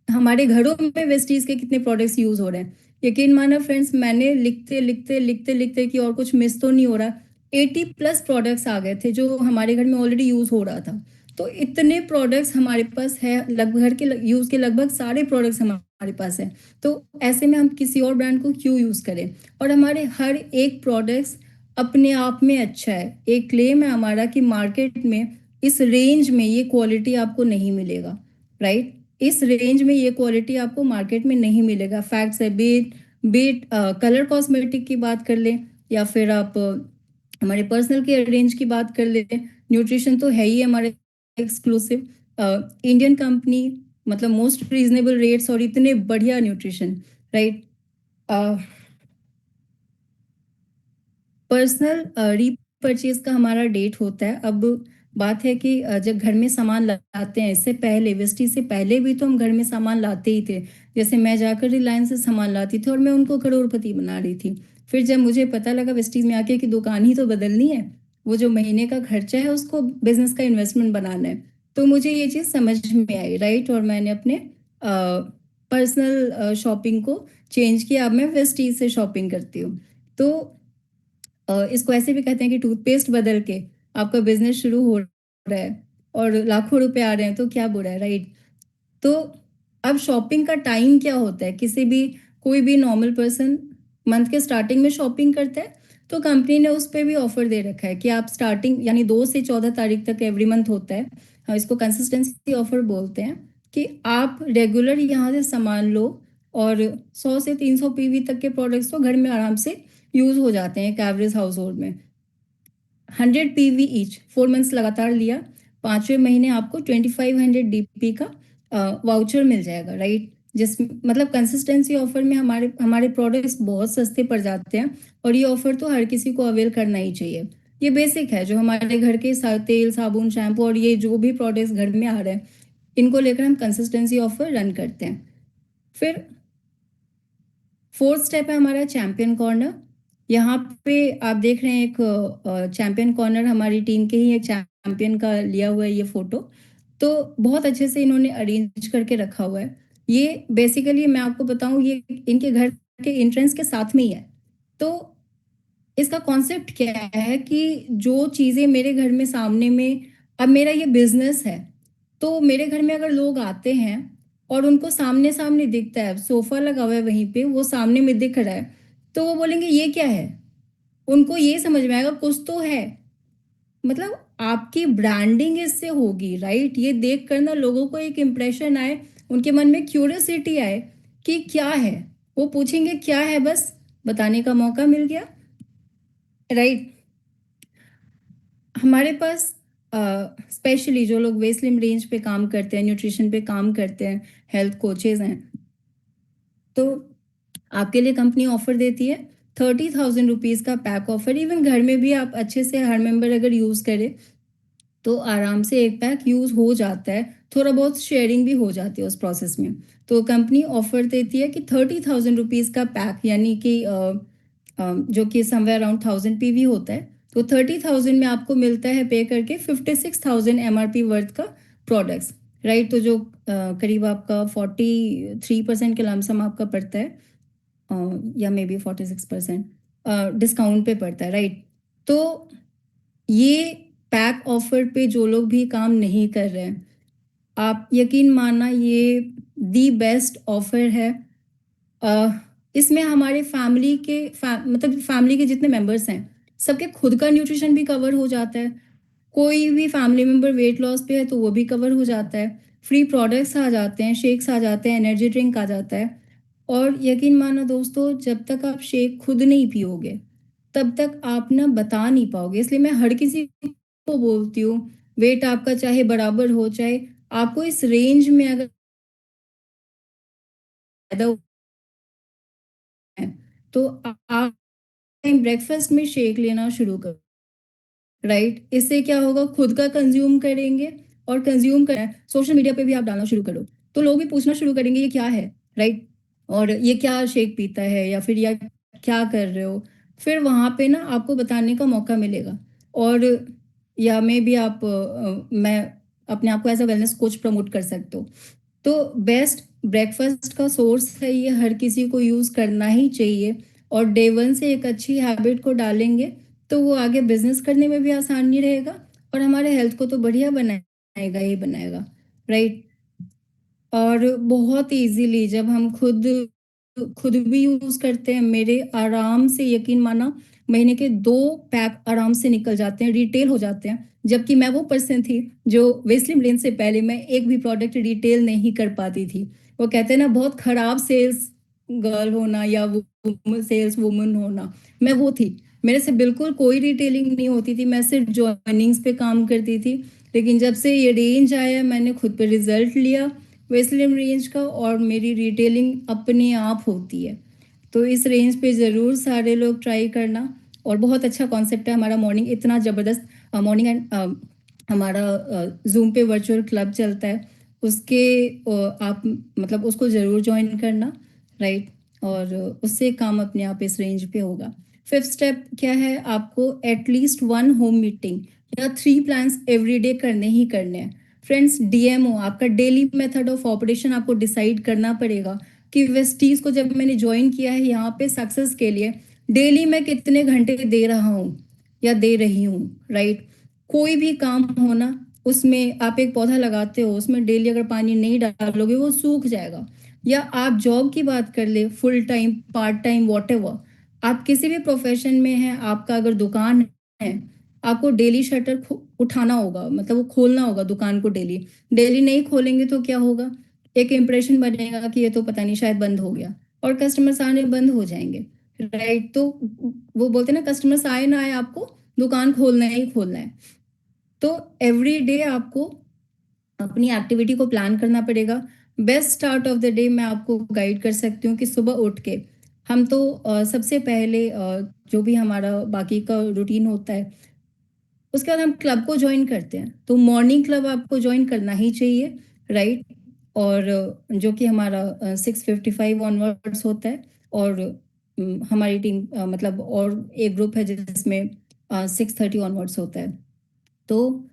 हमारे घरों में वेस्टीज के कितने प्रोडक्ट्स यूज हो रहे हैं। यकीन माना फ्रेंड्स, मैंने लिखते लिखते लिखते लिखते कि और कुछ मिस तो नहीं हो रहा, 80+ प्रोडक्ट्स आ गए थे जो हमारे घर में ऑलरेडी यूज हो रहा था। तो इतने प्रोडक्ट्स हमारे पास है, लगभग घर के यूज के लगभग सारे प्रोडक्ट्स हमारे पास है। तो ऐसे में हम किसी और ब्रांड को क्यों यूज करें। और हमारे हर एक प्रोडक्ट्स अपने आप में अच्छा है। एक क्लेम है हमारा कि मार्केट में इस रेंज में ये क्वालिटी आपको नहीं मिलेगा, राइट। इस रेंज में ये क्वालिटी आपको मार्केट में नहीं मिलेगा। फैक्ट्स है। बीट बीट कलर कॉस्मेटिक की बात कर ले, या फिर आप हमारे पर्सनल केयर रेंज की बात कर ले, न्यूट्रिशन तो है ही हमारे एक्सक्लूसिव इंडियन कंपनी, मतलब मोस्ट रीजनेबल रेट्स और इतने बढ़िया न्यूट्रिशन, राइट। पर्सनल रीपरचेज का हमारा डेट होता है। अब बात है कि जब घर में सामान लाते हैं, इससे पहले वेस्टी से पहले भी तो हम घर में सामान लाते ही थे। जैसे मैं जाकर रिलायंस से सामान लाती थी और मैं उनको करोड़पति बना रही थी। फिर जब मुझे पता लगा वेस्टीज में आके कि दुकान ही तो बदलनी है, वो जो महीने का खर्चा है उसको बिजनेस का इन्वेस्टमेंट बनाना है, तो मुझे ये चीज़ समझ में आई, राइट। और मैंने अपने पर्सनल शॉपिंग को चेंज किया। अब मैं वेस्टीज से शॉपिंग करती हूँ। तो इसको ऐसे भी कहते हैं कि टूथपेस्ट बदल के आपका बिजनेस शुरू हो रहा है और लाखों रुपए आ रहे हैं, तो क्या बुरा है, राइट। तो अब शॉपिंग का टाइम क्या होता है, किसी भी कोई भी नॉर्मल पर्सन मंथ के स्टार्टिंग में शॉपिंग करता है, तो कंपनी ने उस पर भी ऑफर दे रखा है कि आप स्टार्टिंग यानी 2 से 14 तारीख तक एवरी मंथ होता है। हाँ, इसको कंसिस्टेंसी ऑफर बोलते हैं कि आप रेगुलर यहाँ से सामान लो और 100 से 300 पीवी तक के प्रोडक्ट्स तो घर में आराम से यूज हो जाते हैं एक एवरेज हाउस होल्ड में। 100 पीवी ईच 4 मंथ्स लगातार लिया, 5वें महीने आपको 2500 DP का वाउचर मिल जाएगा, राइट। जिस मतलब कंसिस्टेंसी ऑफर में हमारे हमारे प्रोडक्ट्स बहुत सस्ते पड़ जाते हैं और ये ऑफर तो हर किसी को अवेल करना ही चाहिए। ये बेसिक है, जो हमारे घर के तेल साबुन शैम्पू और ये जो भी प्रोडक्ट्स घर में आ रहे हैं, इनको लेकर हम कंसिस्टेंसी ऑफर रन करते हैं। फिर फोर्थ स्टेप है हमारा चैंपियन कॉर्नर। यहाँ पे आप देख रहे हैं एक चैंपियन कॉर्नर, हमारी टीम के ही एक चैंपियन का लिया हुआ है ये फोटो। तो बहुत अच्छे से इन्होंने अरेंज करके रखा हुआ है। ये बेसिकली मैं आपको बताऊं, ये इनके घर के एंट्रेंस के साथ में ही है। तो इसका कॉन्सेप्ट क्या है कि जो चीज़ें मेरे घर में सामने में, अब मेरा ये बिजनेस है, तो मेरे घर में अगर लोग आते हैं और उनको सामने सामने दिखता है, सोफा लगा हुआ है वहीं पे, वो सामने में दिख रहा है, तो वो बोलेंगे ये क्या है। उनको ये समझ में आएगा कुछ तो है, मतलब आपकी ब्रांडिंग इससे होगी, राइट। ये देख कर ना लोगों को एक इम्प्रेशन आए, उनके मन में क्यूरियोसिटी आए कि क्या है, वो पूछेंगे क्या है, बस बताने का मौका मिल गया, राइट। हमारे पास स्पेशली जो लोग वेस्ट लिम रेंज पे काम करते हैं, न्यूट्रिशन पे काम करते हैं, हेल्थ कोचेज हैं, तो आपके लिए कंपनी ऑफर देती है 30,000 रुपीज़ का पैक ऑफर। इवन घर में भी आप अच्छे से हर मेंबर अगर यूज़ करे तो आराम से एक पैक यूज़ हो जाता है, थोड़ा बहुत शेयरिंग भी हो जाती है उस प्रोसेस में। तो कंपनी ऑफर देती है कि 30,000 रुपीज़ का पैक, यानी कि जो कि समवेयर अराउंड 1000 पीवी होता है, तो 30,000 में आपको मिलता है पे करके 56,000 MRP वर्थ का प्रोडक्ट्स, राइट। तो जो करीब आपका 43% के लमसम आपका पड़ता है, या मे बी 46% डिस्काउंट पे पड़ता है, राइट। तो ये पैक ऑफर पे जो लोग भी काम नहीं कर रहे हैं, आप यकीन मानना ये दी बेस्ट ऑफर है। अ, इसमें हमारे मतलब फैमिली के जितने मेंबर्स हैं, सबके खुद का न्यूट्रिशन भी कवर हो जाता है। कोई भी फैमिली मेंबर वेट लॉस पे है तो वो भी कवर हो जाता है। फ्री प्रोडक्ट्स आ जाते हैं, शेक्स आ जाते हैं, एनर्जी ड्रिंक आ जाता है। और यकीन मानो दोस्तों, जब तक आप शेक खुद नहीं पियोगे तब तक आप ना बता नहीं पाओगे। इसलिए मैं हर किसी को बोलती हूँ, वेट आपका चाहे बराबर हो, चाहे आपको इस रेंज में अगर पैदा हुआ है, तो आप ब्रेकफास्ट में शेक लेना शुरू करो, राइट। इससे क्या होगा, खुद का कंज्यूम करेंगे, और कंज्यूम करना है सोशल मीडिया पे भी आप डालना शुरू करो तो लोग भी पूछना शुरू करेंगे ये क्या है, राइट। और ये क्या शेक पीता है, या फिर या क्या कर रहे हो। फिर वहाँ पे ना आपको बताने का मौका मिलेगा। और या में भी मैं अपने आप को as a wellness coach promote कर सकते हो। तो बेस्ट ब्रेकफास्ट का सोर्स है ये, हर किसी को यूज़ करना ही चाहिए। और डे वन से एक अच्छी हैबिट को डालेंगे तो वो आगे बिजनेस करने में भी आसानी रहेगा, और हमारे हेल्थ को तो बढ़िया बनाएगा ही बनाएगा, राइट। और बहुत इजीली जब हम खुद खुद भी यूज करते हैं, मेरे आराम से यकीन माना महीने के 2 पैक आराम से निकल जाते हैं, रिटेल हो जाते हैं। जबकि मैं वो पर्सन थी जो वेस्लिन ब्रेन से पहले मैं एक भी प्रोडक्ट रिटेल नहीं कर पाती थी। वो कहते हैं ना, बहुत खराब सेल्स गर्ल होना या वो सेल्स वुमन होना, मैं वो थी। मेरे से बिल्कुल कोई रिटेलिंग नहीं होती थी, मैं सिर्फ जॉइनिंग्स पे काम करती थी। लेकिन जब से ये रेंज आया, मैंने खुद पे रिजल्ट लिया वेस्लिन रेंज का, और मेरी रिटेलिंग अपने आप होती है। तो इस रेंज पे ज़रूर सारे लोग ट्राई करना। और बहुत अच्छा कॉन्सेप्ट है हमारा, मॉर्निंग इतना ज़बरदस्त मॉर्निंग एंड हमारा जूम पे वर्चुअल क्लब चलता है, उसके आप मतलब उसको ज़रूर ज्वाइन करना, राइट। और उससे काम अपने आप इस रेंज पे होगा। फिफ्थ स्टेप क्या है, आपको एटलीस्ट 1 होम मीटिंग या 3 प्लान्स एवरी डे करने ही करने हैं। फ्रेंड्स, डीएमओ आपका डेली मेथड ऑफ ऑपरेशन आपको डिसाइड करना पड़ेगा कि वेस्टीज को जब मैंने ज्वाइन किया है यहाँ पे सक्सेस के लिए, डेली मैं कितने घंटे दे रहा हूँ या दे रही हूँ, राइट। कोई भी काम होना, उसमें आप एक पौधा लगाते हो, उसमें डेली अगर पानी नहीं डालोगे वो सूख जाएगा। या आप जॉब की बात कर ले, full time part time what ever, आप किसी भी प्रोफेशन में हैं, आपका अगर दुकान है, आपको डेली शटर उठाना होगा, मतलब वो खोलना होगा दुकान को डेली। डेली नहीं खोलेंगे तो क्या होगा, एक इम्प्रेशन बनेगा कि ये तो पता नहीं शायद बंद हो गया, और कस्टमर्स आने बंद हो जाएंगे, राइट। तो वो बोलते हैं ना, कस्टमर्स आए ना आए, आपको दुकान खोलना ही खोलना है। तो एवरी डे आपको अपनी एक्टिविटी को प्लान करना पड़ेगा। Best start of the day मैं आपको गाइड कर सकती हूँ कि सुबह उठ के हम तो सबसे पहले जो भी हमारा बाकी का रूटीन होता है, उसके बाद हम क्लब को ज्वाइन करते हैं। तो मॉर्निंग क्लब आपको ज्वाइन करना ही चाहिए, राइट। और जो कि हमारा 6:55 ऑनवर्ड्स होता है। और हमारी टीम मतलब और एक ग्रुप है जिसमें 6:30 ऑनवर्ड्स होता है। तो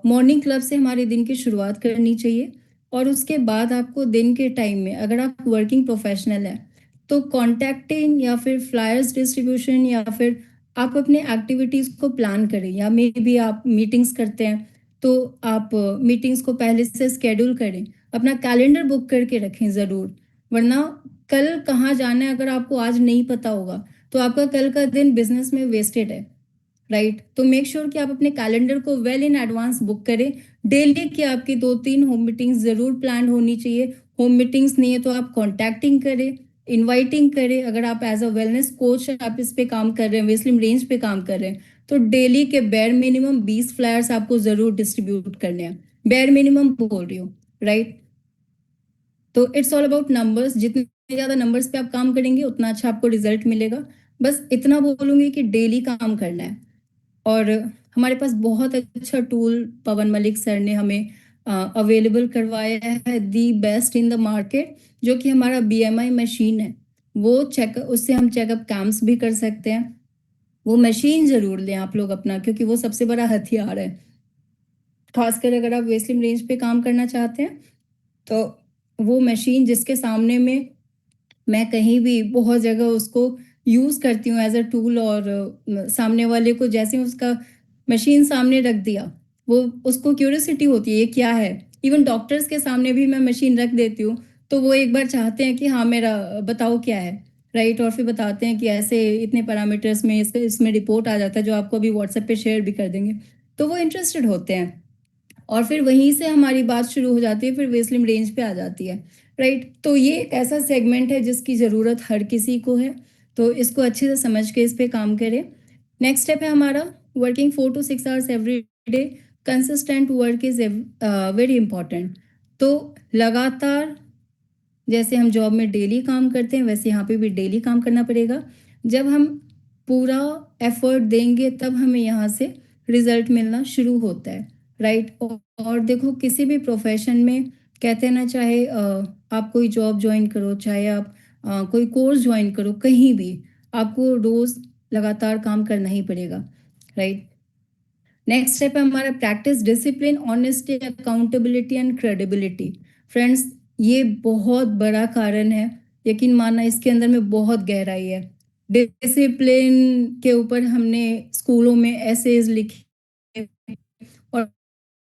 मॉर्निंग क्लब से हमारे दिन की शुरुआत करनी चाहिए। और उसके बाद आपको दिन के टाइम में, अगर आप वर्किंग प्रोफेशनल हैं, तो कॉन्टैक्टिंग या फिर फ्लायर्स डिस्ट्रीब्यूशन, या फिर आप अपने एक्टिविटीज़ को प्लान करें, या मे बी आप मीटिंग्स करते हैं तो आप मीटिंग्स को पहले से स्केड्यूल करें, अपना कैलेंडर बुक करके रखें ज़रूर। वरना कल कहाँ जाना है अगर आपको आज नहीं पता होगा, तो आपका कल का दिन बिजनेस में वेस्टेड है, राइट। तो मेक श्योर कि आप अपने कैलेंडर को वेल इन एडवांस बुक करें। डेली की आपकी 2-3 होम मीटिंग्स जरूर प्लान होनी चाहिए। होम मीटिंग्स नहीं है तो आप कॉन्टैक्टिंग करें, इनवाइटिंग करें। अगर आप एज अ वेलनेस कोच आप इस पे काम कर रहे हैं, वेस्लिम रेंज पे काम कर रहे हैं, तो डेली के बेयर मिनिमम 20 फ्लायर्स आपको जरूर डिस्ट्रीब्यूट करने हैं। बेयर मिनिमम बोल रही हूँ, राइट। तो इट्स ऑल अबाउट नंबर्स, जितने ज्यादा नंबर्स पे आप काम करेंगे उतना अच्छा आपको रिजल्ट मिलेगा। बस इतना बोलूंगी कि डेली काम करना है। और हमारे पास बहुत अच्छा टूल पवन मलिक सर ने हमें अवेलेबल करवाया है, the best in the market, जो कि हमारा BMI मशीन है। वो चेक उससे हम चेकअप कैंप्स भी कर सकते हैं। वो मशीन ज़रूर लें आप लोग अपना, क्योंकि वो सबसे बड़ा हथियार है। खासकर अगर आप वेस्लिन रेंज पे काम करना चाहते हैं, तो वो मशीन जिसके सामने में मैं कहीं भी बहुत जगह उसको यूज़ करती हूँ एज अ टूल, और सामने वाले को जैसे ही उसका मशीन सामने रख दिया, वो उसको क्यूरियोसिटी होती है ये क्या है। इवन डॉक्टर्स के सामने भी मैं मशीन रख देती हूँ, तो वो एक बार चाहते हैं कि हाँ मेरा बताओ क्या है, राइट। और फिर बताते हैं कि ऐसे इतने पैरामीटर्स में इसमें रिपोर्ट आ जाता है, जो आपको अभी व्हाट्सएप पे शेयर भी कर देंगे। तो वो इंटरेस्टेड होते हैं, और फिर वहीं से हमारी बात शुरू हो जाती है, फिर वेस्लिम रेंज पे आ जाती है, राइट। तो ये एक ऐसा सेगमेंट है जिसकी ज़रूरत हर किसी को है, तो इसको अच्छे से समझ के इस पे काम करें। नेक्स्ट स्टेप है हमारा working 4 to 6 hours every day. Consistent work is very important. तो लगातार, जैसे हम जॉब में डेली काम करते हैं, वैसे यहाँ पे भी डेली काम करना पड़ेगा। जब हम पूरा एफर्ट देंगे, तब हमें यहाँ से रिजल्ट मिलना शुरू होता है, राइट। और देखो, किसी भी प्रोफेशन में कहते हैं ना, चाहे आप कोई जॉब ज्वाइन करो, चाहे आप कोई कोर्स ज्वाइन करो, कहीं भी आपको रोज लगातार काम करना ही पड़ेगा, राइट। नेक्स्ट स्टेप है हमारा practice discipline, honesty, accountability and credibility. Friends, ये बहुत बड़ा कारण है, यकीन मानना इसके अंदर में बहुत गहराई है। डिसिप्लिन के ऊपर हमने स्कूलों में एसेज लिखे, और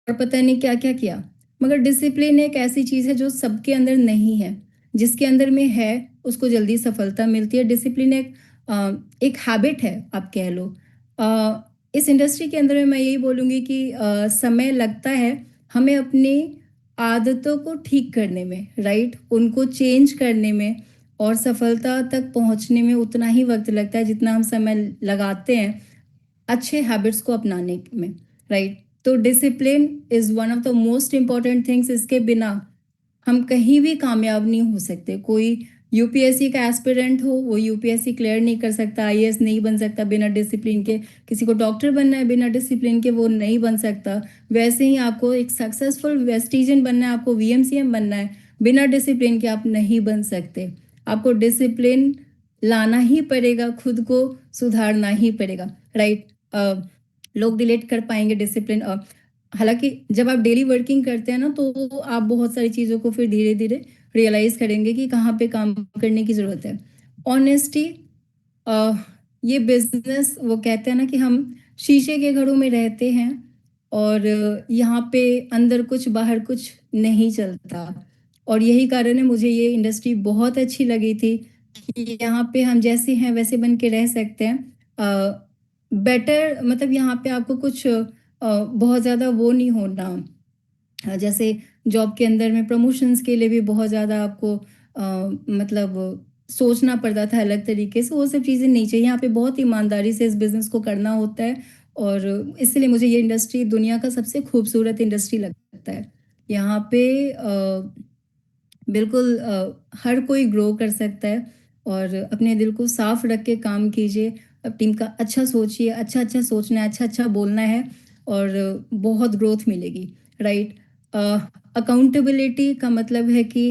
पता नहीं क्या क्या किया, मगर डिसिप्लिन एक ऐसी चीज़ है जो सबके अंदर नहीं है। जिसके अंदर में है, उसको जल्दी सफलता मिलती है। डिसिप्लिन एक हैबिट है, आप कह लो। इस इंडस्ट्री के अंदर में मैं यही बोलूँगी कि समय लगता है हमें अपनी आदतों को ठीक करने में, राइट, उनको चेंज करने में, और सफलता तक पहुंचने में उतना ही वक्त लगता है जितना हम समय लगाते हैं अच्छे हैबिट्स को अपनाने में, राइट। तो discipline is one of the most important things. इसके बिना हम कहीं भी कामयाब नहीं हो सकते। कोई यूपीएससी का एस्पिरेंट हो, वो यूपीएससी क्लियर नहीं कर सकता, आईएएस नहीं बन सकता बिना डिसिप्लिन के। किसी को डॉक्टर बनना है, बिना डिसिप्लिन के वो नहीं बन सकता। वैसे ही आपको एक सक्सेसफुल वेस्टिजियन बनना है, आपको वीएमसीएम बनना है, बिना डिसिप्लिन के आप नहीं बन सकते। आपको डिसिप्लिन लाना ही पड़ेगा, खुद को सुधारना ही पड़ेगा, राइट। लोग रिलेट कर पाएंगे डिसिप्लिन। हालांकि जब आप डेली वर्किंग करते हैं ना, तो आप बहुत सारी चीज़ों को फिर धीरे धीरे रियलाइज करेंगे कि कहाँ पे काम करने की ज़रूरत है। ऑनेस्टी, ये बिजनेस, वो कहते हैं ना कि हम शीशे के घरों में रहते हैं, और यहाँ पे अंदर कुछ बाहर कुछ नहीं चलता। और यही कारण है मुझे ये इंडस्ट्री बहुत अच्छी लगी थी, कि यहाँ पे हम जैसे हैं वैसे बन के रह सकते हैं। बेटर मतलब यहाँ पे आपको कुछ बहुत ज़्यादा वो नहीं होना। जैसे जॉब के अंदर में प्रमोशंस के लिए भी बहुत ज़्यादा आपको मतलब सोचना पड़ता था अलग तरीके से, वो सब चीज़ें नहीं चाहिए। यहाँ पे बहुत ईमानदारी से इस बिज़नेस को करना होता है, और इसलिए मुझे ये इंडस्ट्री दुनिया का सबसे खूबसूरत इंडस्ट्री लगता है। यहाँ पे बिल्कुल हर कोई ग्रो कर सकता है, और अपने दिल को साफ रख के काम कीजिए। अब टीम का अच्छा सोचिए, अच्छा अच्छा सोचना है, अच्छा अच्छा बोलना है, और बहुत ग्रोथ मिलेगी, राइट। अकाउंटेबिलिटी का मतलब है कि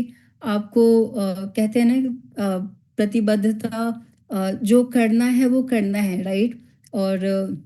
आपको कहते हैं ना प्रतिबद्धता, जो करना है वो करना है, राइट। और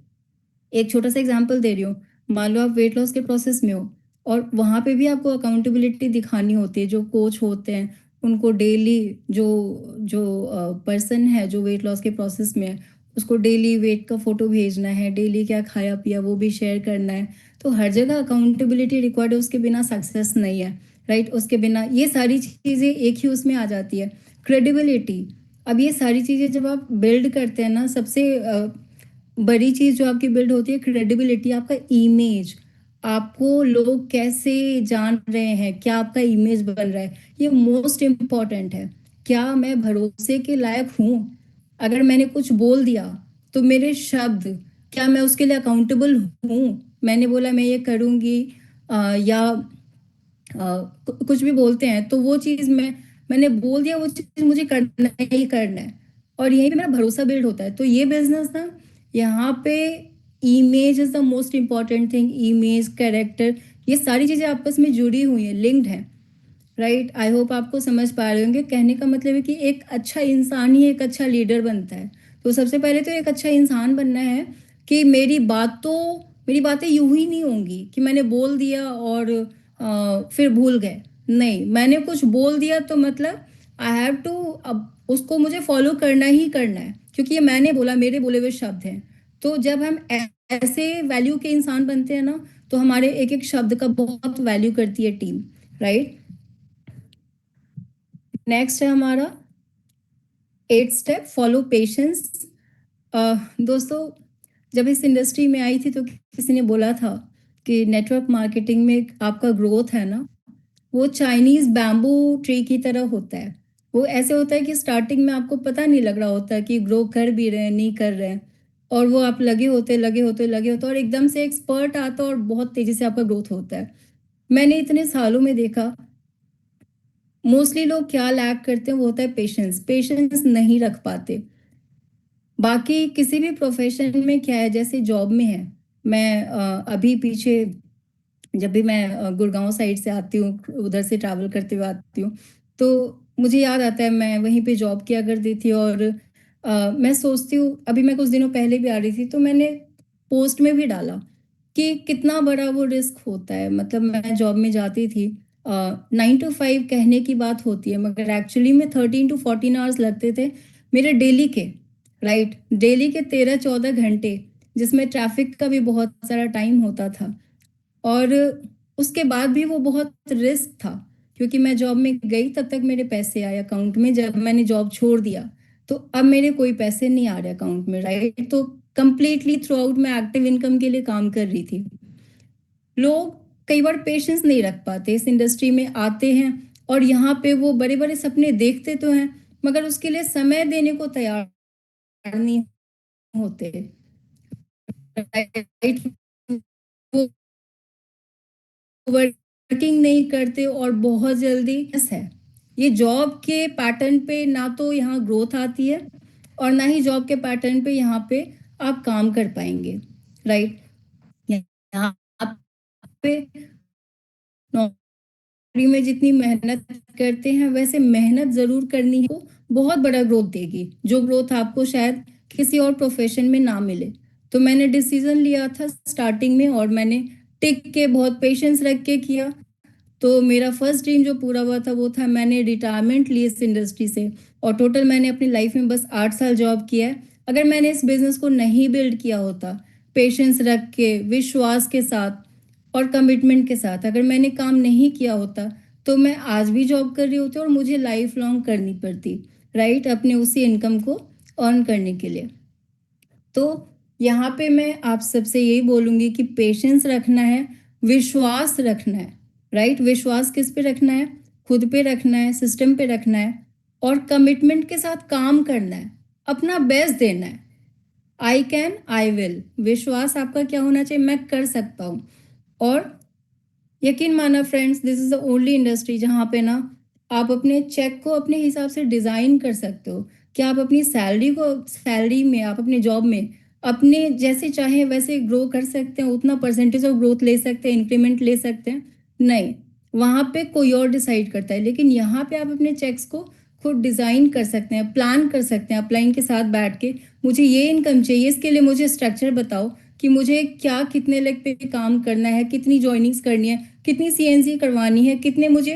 एक छोटा सा एग्जांपल दे रही हूँ। मान लो आप वेट लॉस के प्रोसेस में हो, और वहाँ पे भी आपको अकाउंटेबिलिटी दिखानी होती है। जो कोच होते हैं, उनको डेली, जो जो पर्सन है जो वेट लॉस के प्रोसेस में है, उसको डेली वेट का फोटो भेजना है, डेली क्या खाया पिया वो भी शेयर करना है। तो हर जगह अकाउंटेबिलिटी रिक्वायर्ड है, उसके बिना सक्सेस नहीं है, राइट। उसके बिना ये सारी चीज़ें एक ही उसमें आ जाती है। क्रेडिबिलिटी, अब ये सारी चीज़ें जब आप बिल्ड करते हैं ना, सबसे बड़ी चीज जो आपकी बिल्ड होती है क्रेडिबिलिटी, आपका इमेज। आपको लोग कैसे जान रहे हैं, क्या आपका इमेज बन रहा है, ये मोस्ट इम्पॉर्टेंट है। क्या मैं भरोसे के लायक हूँ? अगर मैंने कुछ बोल दिया, तो मेरे शब्द, क्या मैं उसके लिए अकाउंटेबल हूँ? मैंने बोला मैं ये करूँगी, या कुछ भी बोलते हैं, तो वो चीज़ मैंने बोल दिया, वो चीज़ मुझे करना ही करना है, और यहीं पे मेरा भरोसा बिल्ड होता है। तो ये बिजनेस ना, यहाँ पे image is the most important thing. Image, character, ये सारी चीज़ें आपस में जुड़ी हुई हैं, लिंक्ड हैं, राइट। आई होप आपको समझ पा रहे होंगे। कहने का मतलब है कि एक अच्छा इंसान ही एक अच्छा लीडर बनता है। तो सबसे पहले तो एक अच्छा इंसान बनना है कि मेरी बातें यूं ही नहीं होंगी कि मैंने बोल दिया और फिर भूल गए। नहीं, मैंने कुछ बोल दिया तो मतलब आई हैव टू, अब उसको मुझे फॉलो करना ही करना है, क्योंकि ये मैंने बोला, मेरे बोले हुए शब्द हैं। तो जब हम ऐसे वैल्यू के इंसान बनते हैं ना, तो हमारे एक एक शब्द का बहुत वैल्यू करती है टीम, राइट। नेक्स्ट है हमारा 8 स्टेप, फॉलो पेशेंस। दोस्तों, जब इस इंडस्ट्री में आई थी तो किसी ने बोला था कि नेटवर्क मार्केटिंग में आपका ग्रोथ है ना, वो चाइनीज बैम्बू ट्री की तरह होता है। वो ऐसे होता है कि स्टार्टिंग में आपको पता नहीं लग रहा होता कि ग्रो कर भी रहे हैं नहीं कर रहे हैं, और वो आप लगे होते और एकदम से एक्सपर्ट आता है और बहुत तेजी से आपका ग्रोथ होता है। मैंने इतने सालों में देखा, मोस्टली लोग क्या लैक करते हैं, वो होता है पेशेंस। पेशेंस नहीं रख पाते। बाकी किसी भी प्रोफेशन में क्या है, जैसे जॉब में है, मैं अभी पीछे जब भी मैं गुड़गांव साइड से आती हूँ, उधर से ट्रैवल करते हुए आती हूँ, तो मुझे याद आता है मैं वहीं पे जॉब किया करती थी। और मैं सोचती हूँ, अभी मैं कुछ दिनों पहले भी आ रही थी तो मैंने पोस्ट में भी डाला कि कितना बड़ा वो रिस्क होता है। मतलब मैं जॉब में जाती थी, 9 to 5 कहने की बात होती है, मगर एक्चुअली में 13 to 14 आवर्स लगते थे मेरे डेली के, राइट। डेली के 13-14 घंटे, जिसमें ट्रैफिक का भी बहुत सारा टाइम होता था। और उसके बाद भी वो बहुत रिस्क था, क्योंकि मैं जॉब में गई तब तक मेरे पैसे आए अकाउंट में, जब मैंने जॉब छोड़ दिया तो अब मेरे कोई पैसे नहीं आ रहे अकाउंट में, राइट। तो कंप्लीटली थ्रू आउट मैं एक्टिव इनकम के लिए काम कर रही थी। लोग कई बार पेशेंस नहीं रख पाते, इस इंडस्ट्री में आते हैं और यहाँ पे वो बड़े बड़े सपने देखते तो हैं, मगर उसके लिए समय देने को तैयार नहीं होते, राइट। वो वर्किंग नहीं करते और बहुत जल्दी है। ये जॉब के पैटर्न पे ना तो यहाँ ग्रोथ आती है, और ना ही जॉब के पैटर्न पे यहाँ पे आप काम कर पाएंगे, राइट। यहाँ पे नौकरी में जितनी मेहनत करते हैं वैसे मेहनत जरूर करनी है, बहुत बड़ा ग्रोथ देगी, जो ग्रोथ आपको शायद किसी और प्रोफेशन में ना मिले। तो मैंने डिसीजन लिया था स्टार्टिंग में, और मैंने टिक के बहुत पेशेंस रख के किया। तो मेरा फर्स्ट ड्रीम जो पूरा हुआ था वो था, मैंने रिटायरमेंट ली इस इंडस्ट्री से। और टोटल मैंने अपनी लाइफ में बस 8 साल जॉब किया है। अगर मैंने इस बिजनेस को नहीं बिल्ड किया होता, पेशेंस रख के, विश्वास के साथ और कमिटमेंट के साथ अगर मैंने काम नहीं किया होता, तो मैं आज भी जॉब कर रही होती और मुझे लाइफ लॉन्ग करनी पड़ती, राइट, अपने उसी इनकम को अर्न करने के लिए। तो यहाँ पे मैं आप सबसे यही बोलूंगी कि पेशेंस रखना है, विश्वास रखना है, राइट। विश्वास किस पे रखना है? खुद पे रखना है, सिस्टम पे रखना है, और कमिटमेंट के साथ काम करना है, अपना बेस्ट देना है। आई कैन, आई विल, विश्वास आपका क्या होना चाहिए? मैं कर सकता हूँ। और यकीन माना friends, this is the only industry जहाँ पे ना आप अपने चेक को अपने हिसाब से डिजाइन कर सकते हो, कि आप अपनी सैलरी में, आप अपने जॉब में अपने जैसे चाहे वैसे ग्रो कर सकते हैं, उतना परसेंटेज ऑफ ग्रोथ ले सकते हैं, इंक्रीमेंट ले सकते हैं। नहीं, वहाँ पे कोई और डिसाइड करता है, लेकिन यहाँ पे आप अपने चेक्स को खुद डिजाइन कर सकते हैं, प्लान कर सकते हैं अपलाइन के साथ बैठ के। मुझे ये इनकम चाहिए, इसके लिए मुझे स्ट्रक्चर बताओ कि मुझे क्या, कितने लेग पे काम करना है, कितनी जॉइनिंग्स करनी है, कितनी सीएनसी करवानी है, कितने मुझे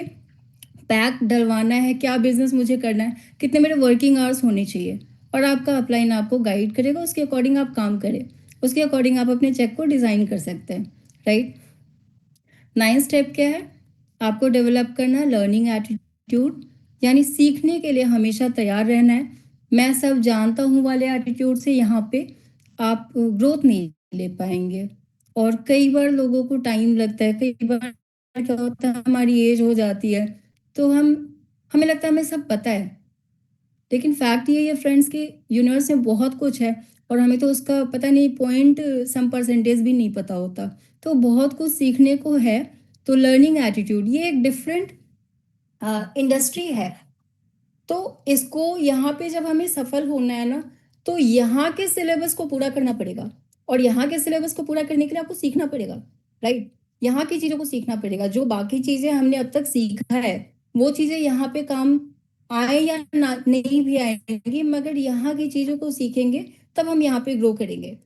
पैक डलवाना है, क्या बिजनेस मुझे करना है, कितने मेरे वर्किंग आवर्स होने चाहिए। और आपका अपलाइन आपको गाइड करेगा, उसके अकॉर्डिंग आप काम करें, उसके अकॉर्डिंग आप अपने चेक को डिज़ाइन कर सकते हैं, राइट। 9 स्टेप क्या है? आपको डेवलप करना लर्निंग एटीट्यूड, यानी सीखने के लिए हमेशा तैयार रहना है। मैं सब जानता हूँ वाले एटीट्यूड से यहाँ पे आप ग्रोथ नहीं ले पाएंगे। और कई बार लोगों को टाइम लगता है, कई बार क्या होता है, हमारी एज हो जाती है तो हमें लगता है हमें सब पता है, लेकिन फैक्ट ये है फ्रेंड्स कि यूनिवर्स में बहुत कुछ है और हमें तो उसका पता नहीं, पॉइंट सम परसेंटेज भी नहीं पता होता। तो बहुत कुछ सीखने को है। तो लर्निंग एटीट्यूड ये एक डिफरेंट इंडस्ट्री है। तो इसको यहाँ पे जब हमें सफल होना है ना, तो यहाँ के सिलेबस को पूरा करना पड़ेगा, और यहाँ के सिलेबस को पूरा करने के लिए आपको सीखना पड़ेगा, राइट। यहाँ की चीज़ों को सीखना पड़ेगा, जो बाकी चीज़ें हमने अब तक सीखा है वो चीज़ें यहाँ पे काम आए या ना नहीं भी आएंगी, मगर यहाँ की चीजों को सीखेंगे तब हम यहाँ पे ग्रो करेंगे।